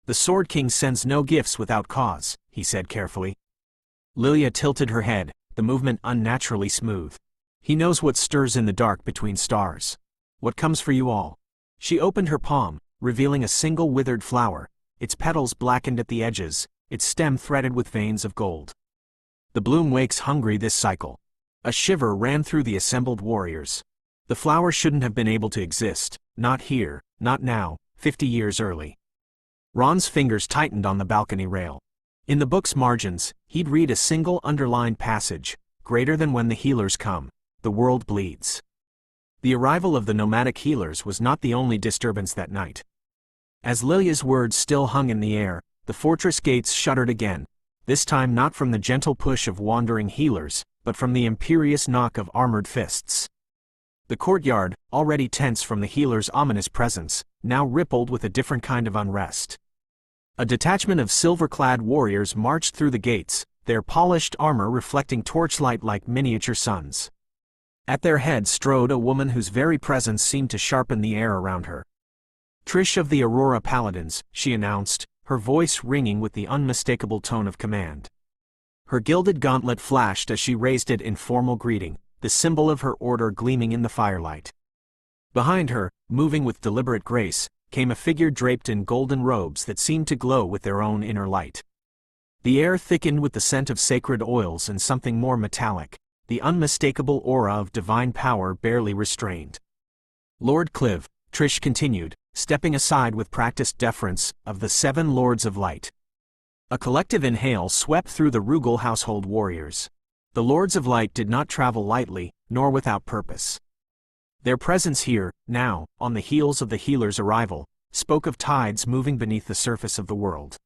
The Sword King sends no gifts without cause, he said carefully. Lilia tilted her head, the movement unnaturally smooth. He knows what stirs in the dark between stars. What comes for you all? She opened her palm, revealing a single withered flower, its petals blackened at the edges, its stem threaded with veins of gold. The bloom wakes hungry this cycle. A shiver ran through the assembled warriors. The flower shouldn't have been able to exist, not here, not now, 50 years early. Ron's fingers tightened on the balcony rail. In the book's margins, he'd read a single underlined passage, greater than when the healers come, the world bleeds. The arrival of the nomadic healers was not the only disturbance that night. As Lilia's words still hung in the air, the fortress gates shuddered again, this time not from the gentle push of wandering healers, but from the imperious knock of armored fists. The courtyard, already tense from the healer's ominous presence, now rippled with a different kind of unrest. A detachment of silver-clad warriors marched through the gates, their polished armor reflecting torchlight like miniature suns. At their head strode a woman whose very presence seemed to sharpen the air around her. Trish of the Aurora Paladins, she announced, her voice ringing with the unmistakable tone of command. Her gilded gauntlet flashed as she raised it in formal greeting, the symbol of her order gleaming in the firelight. Behind her, moving with deliberate grace, came a figure draped in golden robes that seemed to glow with their own inner light. The air thickened with the scent of sacred oils and something more metallic, the unmistakable aura of divine power barely restrained. Lord Clive, Trish continued, stepping aside with practiced deference, of the 7 Lords of Light. A collective inhale swept through the Rugal household warriors. The Lords of Light did not travel lightly, nor without purpose. Their presence here, now, on the heels of the healer's arrival, spoke of tides moving beneath the surface of the world.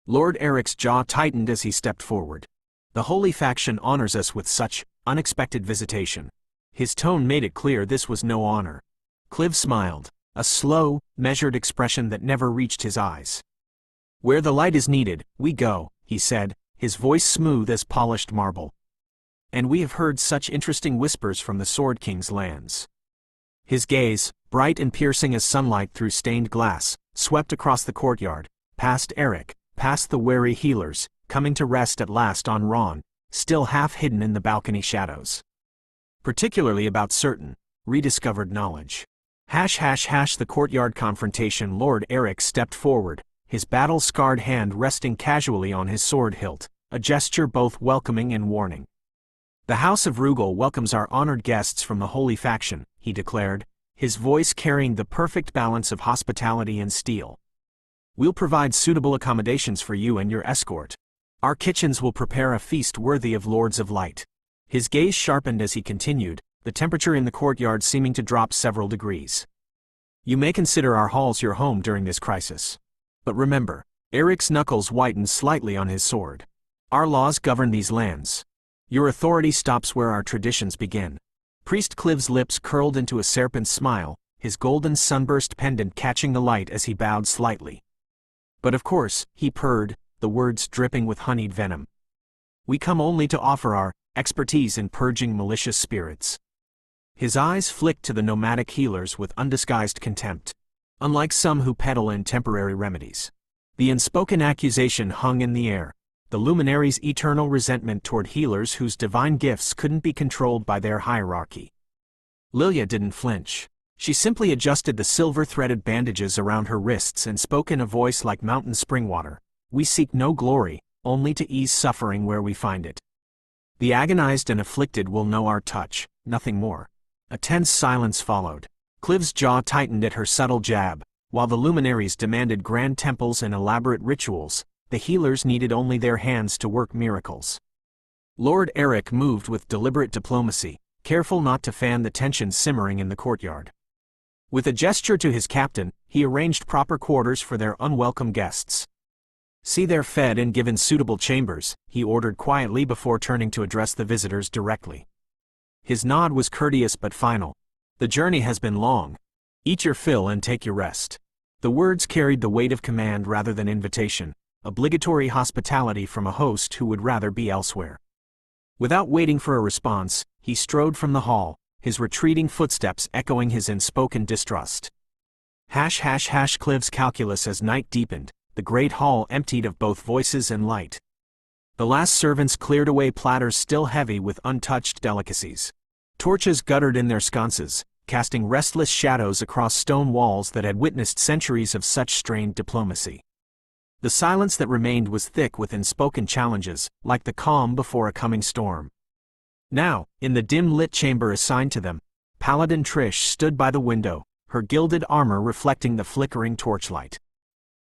Lord Eric's jaw tightened as he stepped forward. The holy faction honors us with such unexpected visitation. His tone made it clear this was no honor. Clive smiled, a slow, measured expression that never reached his eyes. Where the light is needed, we go, he said, his voice smooth as polished marble. And we have heard such interesting whispers from the Sword King's lands. His gaze, bright and piercing as sunlight through stained glass, swept across the courtyard, past Eric, past the wary healers, coming to rest at last on Ron, still half hidden in the balcony shadows. Particularly about certain, rediscovered knowledge. The courtyard confrontation. Lord Eric stepped forward, his battle-scarred hand resting casually on his sword hilt, a gesture both welcoming and warning. The House of Rugal welcomes our honored guests from the Holy Faction, he declared, his voice carrying the perfect balance of hospitality and steel. We'll provide suitable accommodations for you and your escort. Our kitchens will prepare a feast worthy of Lords of Light. His gaze sharpened as he continued, the temperature in the courtyard seeming to drop several degrees. You may consider our halls your home during this crisis. But remember, Eric's knuckles whitened slightly on his sword. Our laws govern these lands. Your authority stops where our traditions begin. Priest Clive's lips curled into a serpent's smile, his golden sunburst pendant catching the light as he bowed slightly. But of course, he purred, the words dripping with honeyed venom. We come only to offer our expertise in purging malicious spirits. His eyes flicked to the nomadic healers with undisguised contempt. Unlike some who peddle in temporary remedies. The unspoken accusation hung in the air, the luminary's eternal resentment toward healers whose divine gifts couldn't be controlled by their hierarchy. Lilia didn't flinch. She simply adjusted the silver-threaded bandages around her wrists and spoke in a voice like mountain spring water. We seek no glory, only to ease suffering where we find it. The agonized and afflicted will know our touch, nothing more. A tense silence followed. Clive's jaw tightened at her subtle jab. While the luminaries demanded grand temples and elaborate rituals, the healers needed only their hands to work miracles. Lord Eric moved with deliberate diplomacy, careful not to fan the tension simmering in the courtyard. With a gesture to his captain, he arranged proper quarters for their unwelcome guests. See they're fed and given suitable chambers, he ordered quietly before turning to address the visitors directly. His nod was courteous but final. The journey has been long. Eat your fill and take your rest. The words carried the weight of command rather than invitation, obligatory hospitality from a host who would rather be elsewhere. Without waiting for a response, he strode from the hall, his retreating footsteps echoing his unspoken distrust. Clive's calculus as night deepened, the great hall emptied of both voices and light. The last servants cleared away platters still heavy with untouched delicacies. Torches guttered in their sconces, casting restless shadows across stone walls that had witnessed centuries of such strained diplomacy. The silence that remained was thick with unspoken challenges, like the calm before a coming storm. Now, in the dim-lit chamber assigned to them, Paladin Trish stood by the window, her gilded armor reflecting the flickering torchlight.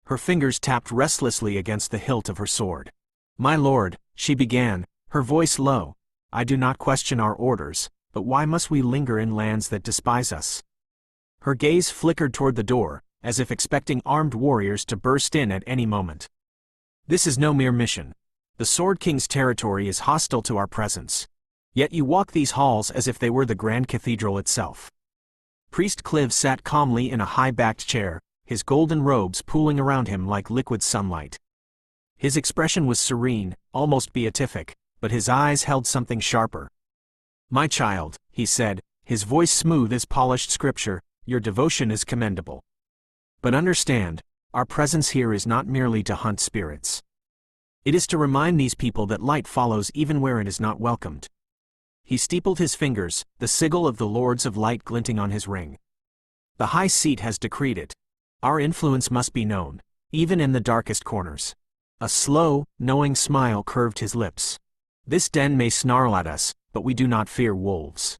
Her fingers tapped restlessly against the hilt of her sword. "My lord," she began, her voice low, "I do not question our orders, but why must we linger in lands that despise us?" Her gaze flickered toward the door, as if expecting armed warriors to burst in at any moment. "This is no mere mission. The Sword King's territory is hostile to our presence. Yet you walk these halls as if they were the Grand Cathedral itself." Priest Clive sat calmly in a high-backed chair, his golden robes pooling around him like liquid sunlight. His expression was serene, almost beatific, but his eyes held something sharper. "My child," he said, his voice smooth as polished scripture, "your devotion is commendable. But understand, our presence here is not merely to hunt spirits. It is to remind these people that light follows even where it is not welcomed." He steepled his fingers, the sigil of the Lords of Light glinting on his ring. "The High Seat has decreed it. Our influence must be known, even in the darkest corners." A slow, knowing smile curved his lips. "This den may snarl at us, but we do not fear wolves.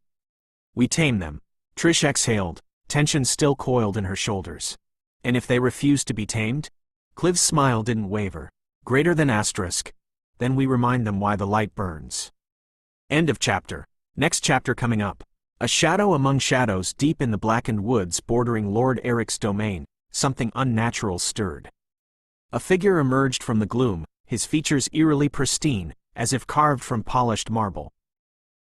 We tame them." Trish exhaled, tension still coiled in her shoulders. "And if they refuse to be tamed?" Clive's smile didn't waver. "Greater than asterisk. Then we remind them why the light burns." End of chapter. Next chapter coming up. A shadow among shadows deep in the blackened woods bordering Lord Eric's domain, something unnatural stirred. A figure emerged from the gloom, his features eerily pristine, as if carved from polished marble.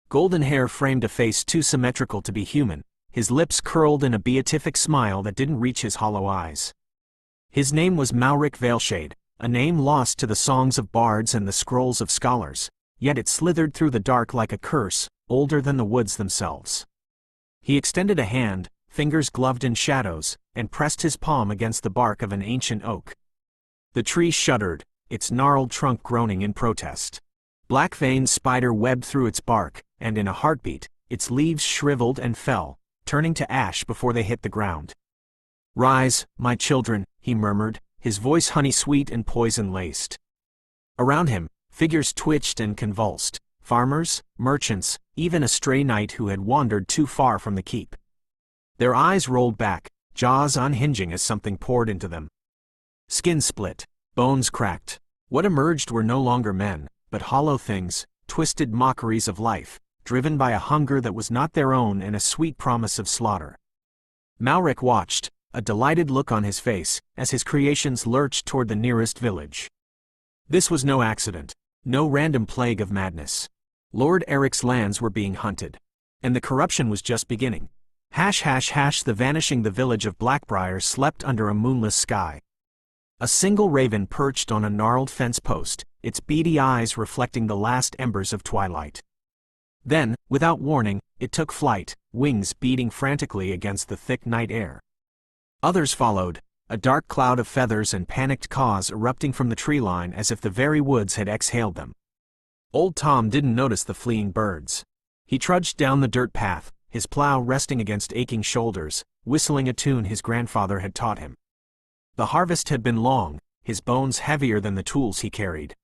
Golden hair framed a face too symmetrical to be human, his lips curled in a beatific smile that didn't reach his hollow eyes. His name was Malric Veilshade, a name lost to the songs of bards and the scrolls of scholars, yet it slithered through the dark like a curse, older than the woods themselves. He extended a hand, fingers gloved in shadows, and pressed his palm against the bark of an ancient oak. The tree shuddered, its gnarled trunk groaning in protest. Black veins spider webbed through its bark, and in a heartbeat, its leaves shriveled and fell, turning to ash before they hit the ground. "Rise, my children," he murmured, his voice honey-sweet and poison-laced. Around him, figures twitched and convulsed, farmers, merchants, even a stray knight who had wandered too far from the keep. Their eyes rolled back, jaws unhinging as something poured into them. Skin split, bones cracked. What emerged were no longer men, but hollow things, twisted mockeries of life, driven by a hunger that was not their own and a sweet promise of slaughter. Malric watched, a delighted look on his face, as his creations lurched toward the nearest village. This was no accident, no random plague of madness. Lord Eric's lands were being hunted. And the corruption was just beginning. The vanishing the village of Blackbriar slept under a moonless sky. A single raven perched on a gnarled fence post, its beady eyes reflecting the last embers of twilight. Then, without warning, it took flight, wings beating frantically against the thick night air. Others followed, a dark cloud of feathers and panicked caws erupting from the tree line as if the very woods had exhaled them. Old Tom didn't notice the fleeing birds. He trudged down the dirt path, his plow resting against aching shoulders, whistling a tune his grandfather had taught him. The harvest had been long, his bones heavier than the tools he carried.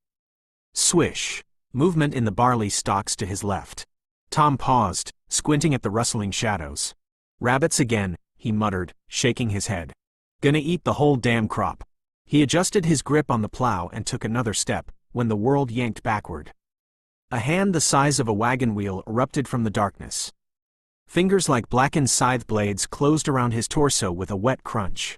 Swish! Movement in the barley stalks to his left. Tom paused, squinting at the rustling shadows. "Rabbits again," he muttered, shaking his head. "Gonna eat the whole damn crop." He adjusted his grip on the plow and took another step, when the world yanked backward. A hand the size of a wagon wheel erupted from the darkness. Fingers like blackened scythe blades closed around his torso with a wet crunch.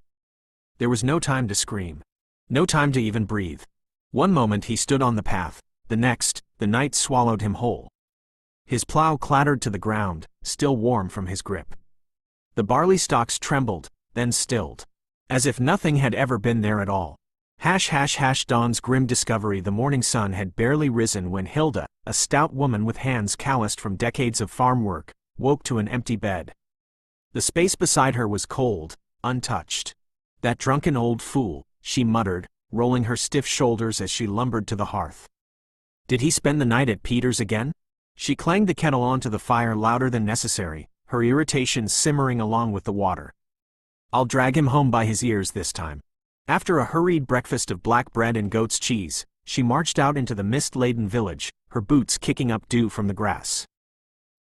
There was no time to scream. No time to even breathe. One moment he stood on the path, the next, the night swallowed him whole. His plow clattered to the ground, still warm from his grip. The barley stalks trembled, then stilled. As if nothing had ever been there at all. Dawn's grim discovery. The morning sun had barely risen when Hilda, a stout woman with hands calloused from decades of farm work, woke to an empty bed. The space beside her was cold, untouched. "That drunken old fool," she muttered, rolling her stiff shoulders as she lumbered to the hearth. "Did he spend the night at Peter's again?" She clanged the kettle onto the fire louder than necessary, her irritation simmering along with the water. "I'll drag him home by his ears this time." After a hurried breakfast of black bread and goat's cheese, she marched out into the mist-laden village, her boots kicking up dew from the grass.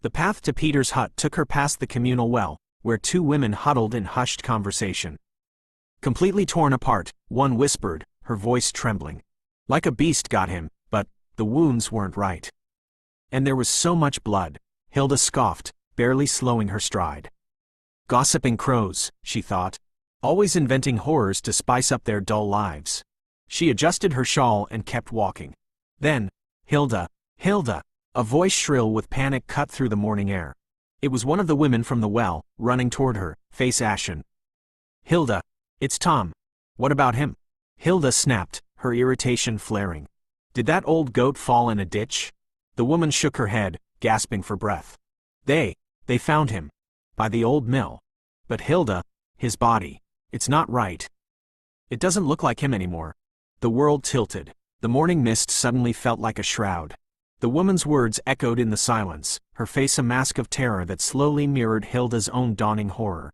The path to Peter's hut took her past the communal well, where two women huddled in hushed conversation. Completely torn apart, one whispered, her voice trembling. "Like a beast got him, but the wounds weren't right." "And there was so much blood," Hilda scoffed, barely slowing her stride. "Gossiping crows," she thought. "Always inventing horrors to spice up their dull lives." She adjusted her shawl and kept walking. Then, "Hilda, Hilda!" A voice shrill with panic cut through the morning air. It was one of the women from the well, running toward her, face ashen. "Hilda, it's Tom. What about him?" Hilda snapped, her irritation flaring. "Did that old goat fall in a ditch?" The woman shook her head, gasping for breath. They found him. By the old mill. But Hilda, his body. It's not right. It doesn't look like him anymore." The world tilted. The morning mist suddenly felt like a shroud. The woman's words echoed in the silence, her face a mask of terror that slowly mirrored Hilda's own dawning horror.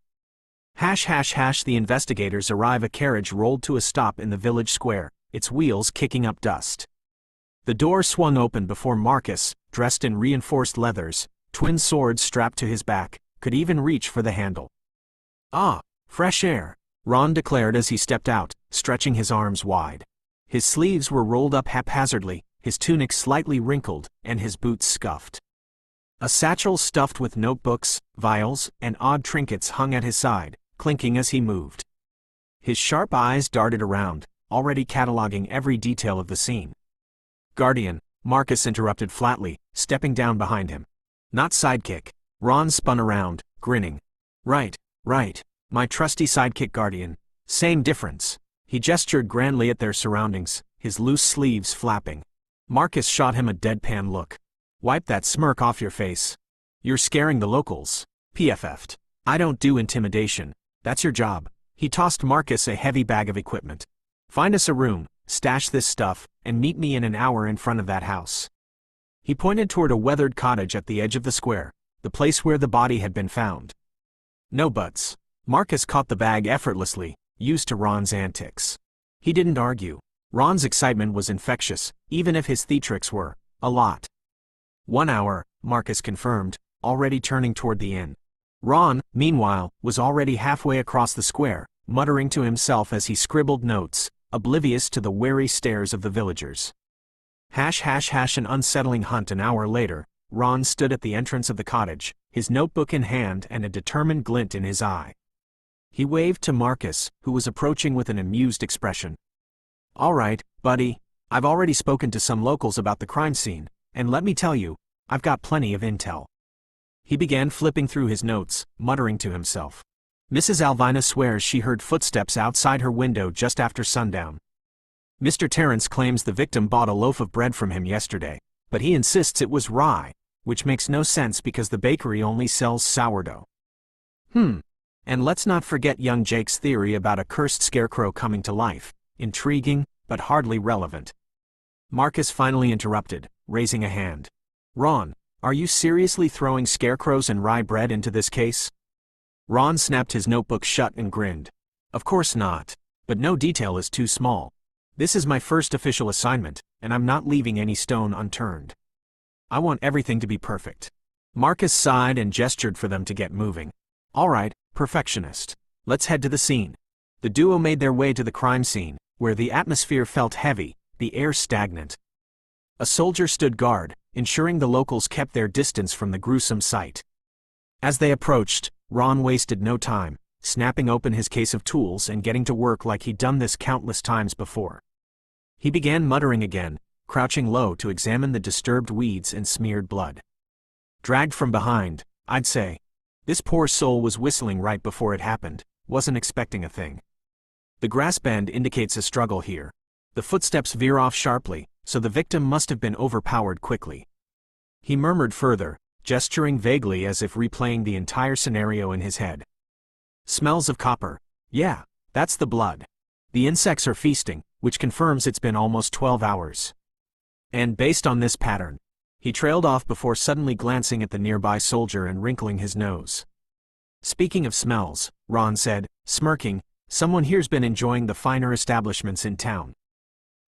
The investigators arrive. A carriage rolled to a stop in the village square, its wheels kicking up dust. The door swung open before Marcus, dressed in reinforced leathers, twin swords strapped to his back, could even reach for the handle. "Ah, fresh air," Ron declared as he stepped out, stretching his arms wide. His sleeves were rolled up haphazardly, his tunic slightly wrinkled, and his boots scuffed. A satchel stuffed with notebooks, vials, and odd trinkets hung at his side, clinking as he moved. His sharp eyes darted around, already cataloging every detail of the scene. "Guardian," Marcus interrupted flatly, stepping down behind him. "Not sidekick." Ron spun around, grinning. Right. My trusty sidekick Guardian. Same difference." He gestured grandly at their surroundings, his loose sleeves flapping. Marcus shot him a deadpan look. "Wipe that smirk off your face. You're scaring the locals." PFF'd. "I don't do intimidation. That's your job." He tossed Marcus a heavy bag of equipment. "Find us a room, stash this stuff, and meet me in an hour in front of that house." He pointed toward a weathered cottage at the edge of the square, the place where the body had been found. "No buts." Marcus caught the bag effortlessly, used to Ron's antics. He didn't argue. Ron's excitement was infectious, even if his theatrics were a lot. 1 hour, Marcus confirmed, already turning toward the inn. Ron, meanwhile, was already halfway across the square, muttering to himself as he scribbled notes, oblivious to the wary stares of the villagers. An unsettling hunt. An hour later, Ron stood at the entrance of the cottage, his notebook in hand and a determined glint in his eye. He waved to Marcus, who was approaching with an amused expression. "All right, buddy, I've already spoken to some locals about the crime scene, and let me tell you, I've got plenty of intel." He began flipping through his notes, muttering to himself. "Mrs. Alvina swears she heard footsteps outside her window just after sundown. Mr. Terrence claims the victim bought a loaf of bread from him yesterday, but he insists it was rye, which makes no sense because the bakery only sells sourdough. And let's not forget young Jake's theory about a cursed scarecrow coming to life. Intriguing, but hardly relevant." Marcus finally interrupted, raising a hand. "Ron, are you seriously throwing scarecrows and rye bread into this case?" Ron snapped his notebook shut and grinned. "Of course not. But no detail is too small. This is my first official assignment, and I'm not leaving any stone unturned. I want everything to be perfect." Marcus sighed and gestured for them to get moving. "All right, perfectionist. Let's head to the scene." The duo made their way to the crime scene, where the atmosphere felt heavy, the air stagnant. A soldier stood guard, ensuring the locals kept their distance from the gruesome sight. As they approached, Ron wasted no time, snapping open his case of tools and getting to work like he'd done this countless times before. He began muttering again, crouching low to examine the disturbed weeds and smeared blood. "Dragged from behind, I'd say. This poor soul was whistling right before it happened, wasn't expecting a thing. The grass bend indicates a struggle here. The footsteps veer off sharply, so the victim must have been overpowered quickly." He murmured further, gesturing vaguely as if replaying the entire scenario in his head. "Smells of copper. Yeah, that's the blood. The insects are feasting, which confirms it's been almost 12 hours. And based on this pattern..." He trailed off before suddenly glancing at the nearby soldier and wrinkling his nose. "Speaking of smells," Ron said, smirking, "someone here's been enjoying the finer establishments in town.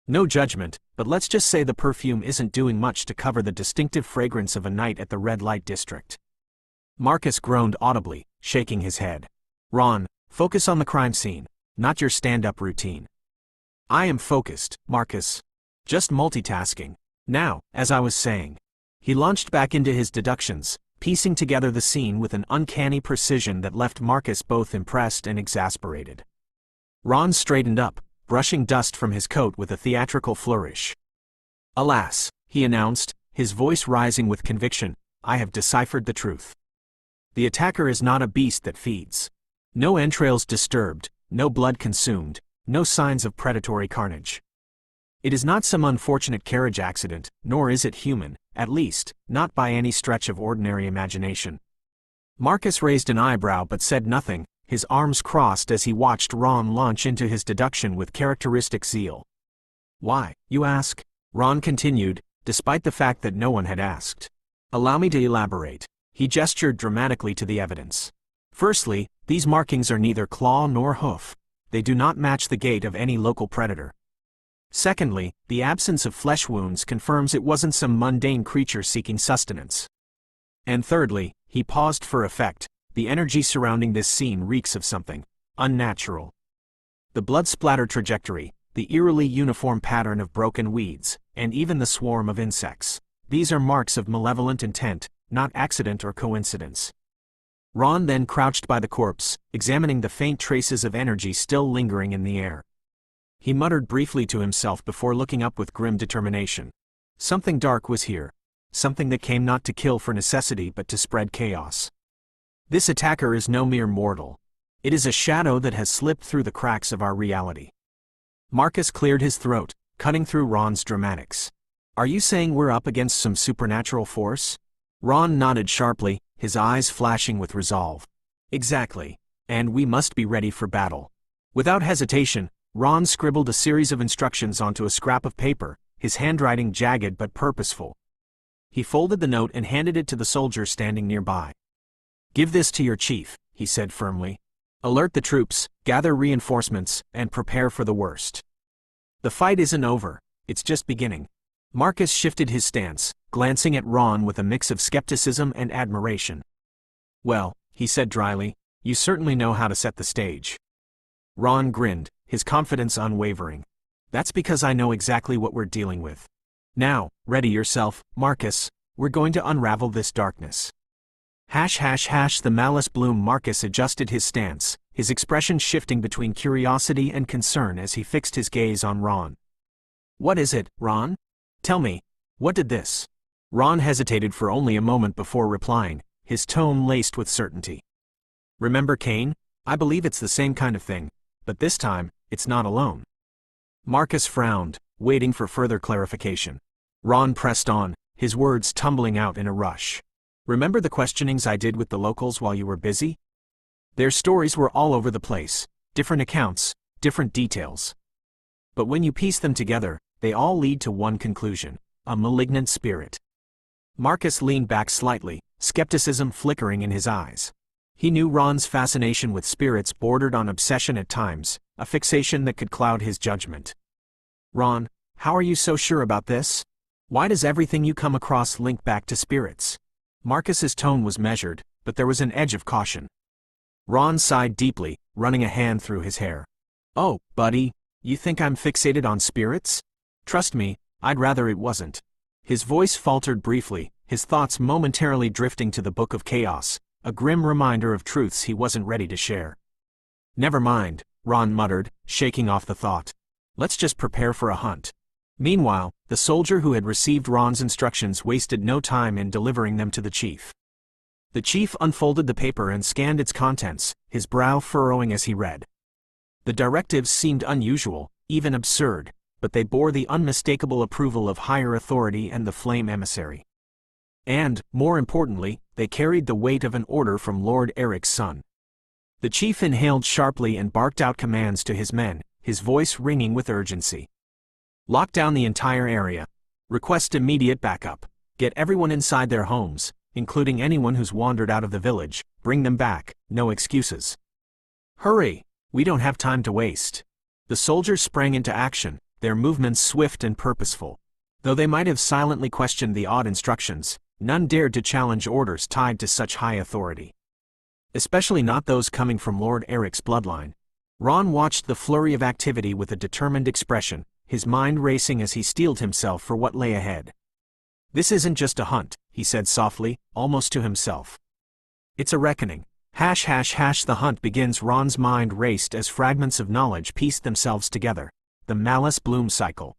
No judgment, but let's just say the perfume isn't doing much to cover the distinctive fragrance of a night at the red light district." Marcus groaned audibly, shaking his head. "Ron, focus on the crime scene, not your stand-up routine." "I am focused, Marcus. Just multitasking. Now, as I was saying." He launched back into his deductions, piecing together the scene with an uncanny precision that left Marcus both impressed and exasperated. Ron straightened up, brushing dust from his coat with a theatrical flourish. "Alas," he announced, his voice rising with conviction, "I have deciphered the truth. The attacker is not a beast that feeds. No entrails disturbed, no blood consumed, no signs of predatory carnage. It is not some unfortunate carriage accident, nor is it human, at least, not by any stretch of ordinary imagination." Marcus raised an eyebrow but said nothing, his arms crossed as he watched Ron launch into his deduction with characteristic zeal. "Why, you ask?" Ron continued, despite the fact that no one had asked. "Allow me to elaborate." He gestured dramatically to the evidence. "Firstly, these markings are neither claw nor hoof. They do not match the gait of any local predator. Secondly, the absence of flesh wounds confirms it wasn't some mundane creature seeking sustenance. And thirdly," he paused for effect, "the energy surrounding this scene reeks of something unnatural. The blood splatter trajectory, the eerily uniform pattern of broken weeds, and even the swarm of insects. These are marks of malevolent intent, not accident or coincidence. Ron then crouched by the corpse, examining the faint traces of energy still lingering in the air. He muttered briefly to himself before looking up with grim determination. Something dark was here. Something that came not to kill for necessity but to spread chaos. This attacker is no mere mortal. It is a shadow that has slipped through the cracks of our reality. Marcus cleared his throat, cutting through Ron's dramatics. Are you saying we're up against some supernatural force? Ron nodded sharply, his eyes flashing with resolve. Exactly. And we must be ready for battle. Without hesitation, Ron scribbled a series of instructions onto a scrap of paper, his handwriting jagged but purposeful. He folded the note and handed it to the soldier standing nearby. Give this to your chief, he said firmly. Alert the troops, gather reinforcements, and prepare for the worst. The fight isn't over, it's just beginning. Marcus shifted his stance, glancing at Ron with a mix of skepticism and admiration. Well, he said dryly, you certainly know how to set the stage. Ron grinned, his confidence unwavering. That's because I know exactly what we're dealing with. Now, ready yourself, Marcus, we're going to unravel this darkness. The malice bloom. Marcus adjusted his stance, his expression shifting between curiosity and concern as he fixed his gaze on Ron. What is it, Ron? Tell me, what did this? Ron hesitated for only a moment before replying, his tone laced with certainty. Remember Cain? I believe it's the same kind of thing, but this time, it's not alone. Marcus frowned, waiting for further clarification. Ron pressed on, his words tumbling out in a rush. Remember the questionings I did with the locals while you were busy? Their stories were all over the place, different accounts, different details. But when you piece them together, they all lead to one conclusion: a malignant spirit. Marcus leaned back slightly, skepticism flickering in his eyes. He knew Ron's fascination with spirits bordered on obsession at times, a fixation that could cloud his judgment. Ron, how are you so sure about this? Why does everything you come across link back to spirits? Marcus's tone was measured, but there was an edge of caution. Ron sighed deeply, running a hand through his hair. Oh, buddy, you think I'm fixated on spirits? Trust me, I'd rather it wasn't. His voice faltered briefly, his thoughts momentarily drifting to the Book of Chaos, a grim reminder of truths he wasn't ready to share. Never mind, Ron muttered, shaking off the thought. Let's just prepare for a hunt. Meanwhile, the soldier who had received Ron's instructions wasted no time in delivering them to the chief. The chief unfolded the paper and scanned its contents, his brow furrowing as he read. The directives seemed unusual, even absurd, but they bore the unmistakable approval of higher authority and the flame emissary. And, more importantly, they carried the weight of an order from Lord Eric's son. The chief inhaled sharply and barked out commands to his men, his voice ringing with urgency. Lock down the entire area. Request immediate backup. Get everyone inside their homes, including anyone who's wandered out of the village. Bring them back, no excuses. Hurry! We don't have time to waste. The soldiers sprang into action, their movements swift and purposeful. Though they might have silently questioned the odd instructions, none dared to challenge orders tied to such high authority. Especially not those coming from Lord Eric's bloodline. Ron watched the flurry of activity with a determined expression, his mind racing as he steeled himself for what lay ahead. This isn't just a hunt, he said softly, almost to himself. It's a reckoning. The hunt begins. Ron's mind raced as fragments of knowledge pieced themselves together. The malice bloom cycle.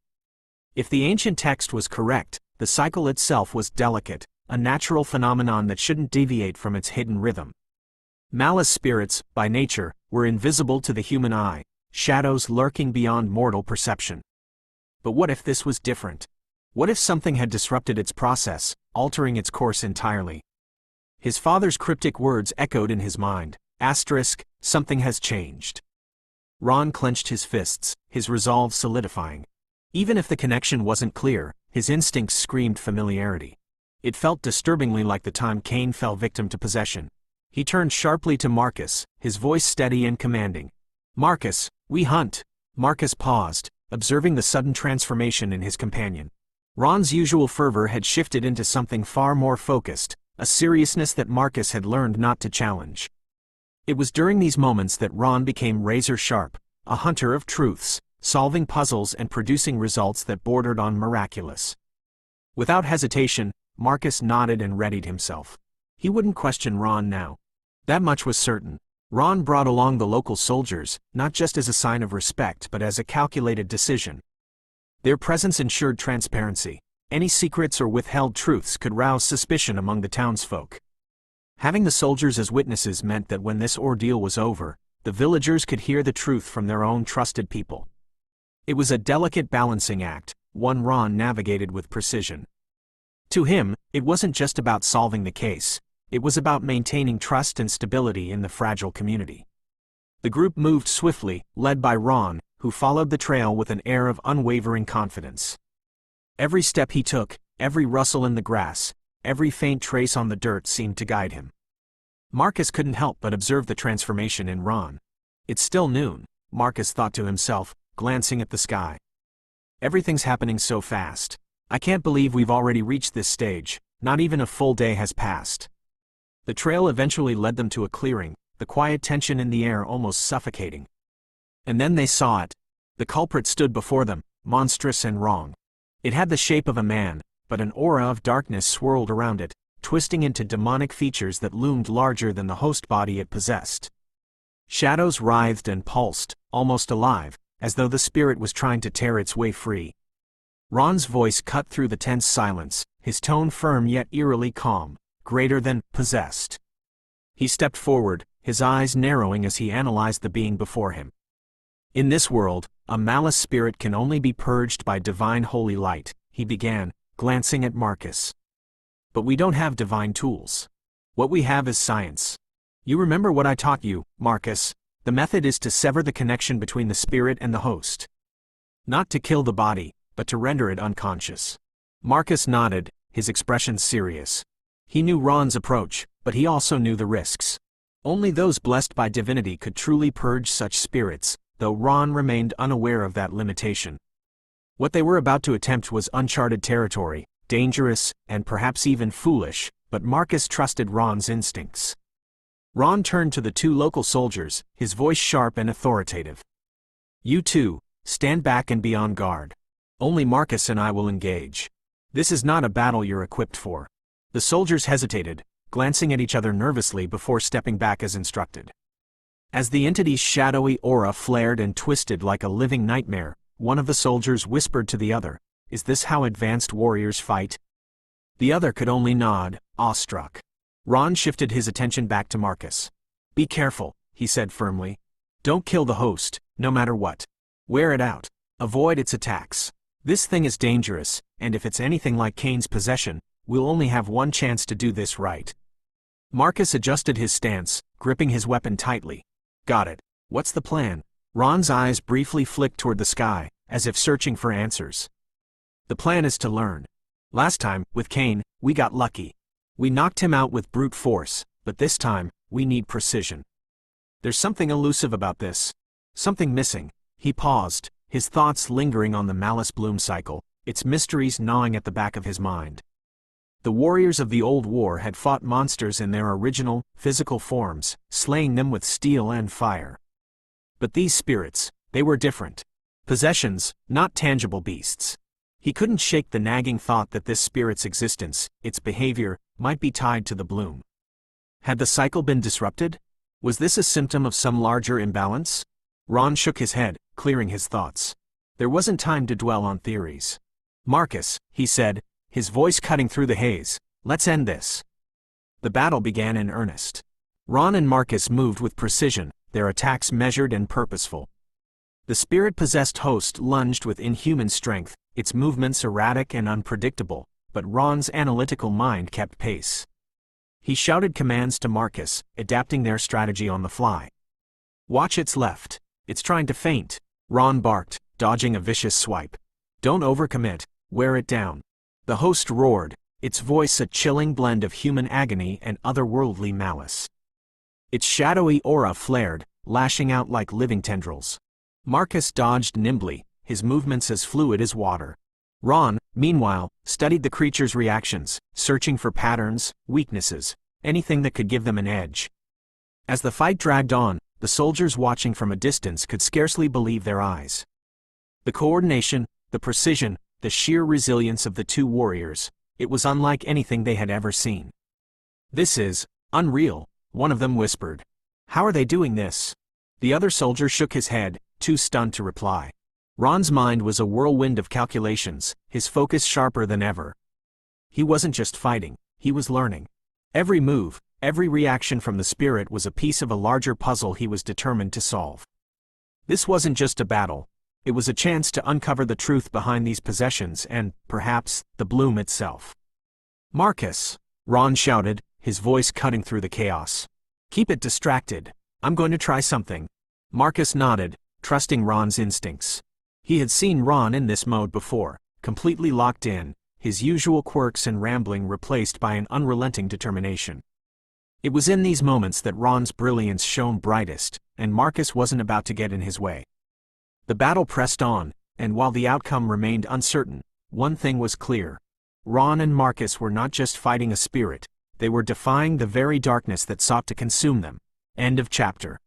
If the ancient text was correct, the cycle itself was delicate, a natural phenomenon that shouldn't deviate from its hidden rhythm. Malice spirits, by nature, were invisible to the human eye, shadows lurking beyond mortal perception. But what if this was different? What if something had disrupted its process, altering its course entirely? His father's cryptic words echoed in his mind. Something has changed. Ron clenched his fists, his resolve solidifying. Even if the connection wasn't clear, his instincts screamed familiarity. It felt disturbingly like the time Cain fell victim to possession. He turned sharply to Marcus, his voice steady and commanding. Marcus, we hunt. Marcus paused, observing the sudden transformation in his companion. Ron's usual fervor had shifted into something far more focused, a seriousness that Marcus had learned not to challenge. It was during these moments that Ron became razor-sharp, a hunter of truths, solving puzzles and producing results that bordered on miraculous. Without hesitation, Marcus nodded and readied himself. He wouldn't question Ron now. That much was certain. Ron brought along the local soldiers, not just as a sign of respect but as a calculated decision. Their presence ensured transparency. Any secrets or withheld truths could rouse suspicion among the townsfolk. Having the soldiers as witnesses meant that when this ordeal was over, the villagers could hear the truth from their own trusted people. It was a delicate balancing act, one Ron navigated with precision. To him, it wasn't just about solving the case, it was about maintaining trust and stability in the fragile community. The group moved swiftly, led by Ron, who followed the trail with an air of unwavering confidence. Every step he took, every rustle in the grass, every faint trace on the dirt seemed to guide him. Marcus couldn't help but observe the transformation in Ron. It's still noon, Marcus thought to himself, glancing at the sky. Everything's happening so fast. I can't believe we've already reached this stage, not even a full day has passed. The trail eventually led them to a clearing, the quiet tension in the air almost suffocating. And then they saw it. The culprit stood before them, monstrous and wrong. It had the shape of a man, but an aura of darkness swirled around it, twisting into demonic features that loomed larger than the host body it possessed. Shadows writhed and pulsed, almost alive, as though the spirit was trying to tear its way free. Ron's voice cut through the tense silence, his tone firm yet eerily calm, greater than possessed. He stepped forward, his eyes narrowing as he analyzed the being before him. In this world, a malice spirit can only be purged by divine holy light, he began, glancing at Marcus. But we don't have divine tools. What we have is science. You remember what I taught you, Marcus? The method is to sever the connection between the spirit and the host. Not to kill the body, but to render it unconscious. Marcus nodded, his expression serious. He knew Ron's approach, but he also knew the risks. Only those blessed by divinity could truly purge such spirits, though Ron remained unaware of that limitation. What they were about to attempt was uncharted territory, dangerous, and perhaps even foolish, but Marcus trusted Ron's instincts. Ron turned to the two local soldiers, his voice sharp and authoritative. You two, stand back and be on guard. Only Marcus and I will engage. This is not a battle you're equipped for. The soldiers hesitated, glancing at each other nervously before stepping back as instructed. As the entity's shadowy aura flared and twisted like a living nightmare, one of the soldiers whispered to the other, "Is this how advanced warriors fight?" The other could only nod, awestruck. Ron shifted his attention back to Marcus. "Be careful," he said firmly. "Don't kill the host, no matter what. Wear it out. Avoid its attacks. This thing is dangerous, and if it's anything like Cain's possession, we'll only have one chance to do this right." Marcus adjusted his stance, gripping his weapon tightly. "Got it. What's the plan?" Ron's eyes briefly flicked toward the sky, as if searching for answers. "The plan is to learn. Last time, with Cain, we got lucky. We knocked him out with brute force, but this time, we need precision. There's something elusive about this. Something missing." He paused, his thoughts lingering on the malice bloom cycle, its mysteries gnawing at the back of his mind. The warriors of the old war had fought monsters in their original, physical forms, slaying them with steel and fire. But these spirits, they were different. Possessions, not tangible beasts. He couldn't shake the nagging thought that this spirit's existence, its behavior, might be tied to the bloom. Had the cycle been disrupted? Was this a symptom of some larger imbalance? Ron shook his head, clearing his thoughts. There wasn't time to dwell on theories. "Marcus," he said, his voice cutting through the haze, "let's end this." The battle began in earnest. Ron and Marcus moved with precision, their attacks measured and purposeful. The spirit-possessed host lunged with inhuman strength, its movements erratic and unpredictable, but Ron's analytical mind kept pace. He shouted commands to Marcus, adapting their strategy on the fly. "Watch its left. It's trying to feint," Ron barked, dodging a vicious swipe. "Don't overcommit, wear it down." The host roared, its voice a chilling blend of human agony and otherworldly malice. Its shadowy aura flared, lashing out like living tendrils. Marcus dodged nimbly, his movements as fluid as water. Ron, meanwhile, studied the creature's reactions, searching for patterns, weaknesses, anything that could give them an edge. As the fight dragged on, the soldiers watching from a distance could scarcely believe their eyes. The coordination, the precision, the sheer resilience of the two warriors, It was unlike anything they had ever seen. "This is unreal," one of them whispered. "How are they doing this?" The other soldier shook his head, too stunned to reply. Ron's mind was a whirlwind of calculations, his focus sharper than ever. He wasn't just fighting, he was learning. Every move, every reaction from the spirit was a piece of a larger puzzle he was determined to solve. This wasn't just a battle, it was a chance to uncover the truth behind these possessions and, perhaps, the bloom itself. "Marcus!" Ron shouted, his voice cutting through the chaos. "Keep it distracted. I'm going to try something." Marcus nodded, trusting Ron's instincts. He had seen Ron in this mode before, completely locked in, his usual quirks and rambling replaced by an unrelenting determination. It was in these moments that Ron's brilliance shone brightest, and Marcus wasn't about to get in his way. The battle pressed on, and while the outcome remained uncertain, one thing was clear. Ron and Marcus were not just fighting a spirit, they were defying the very darkness that sought to consume them. End of chapter.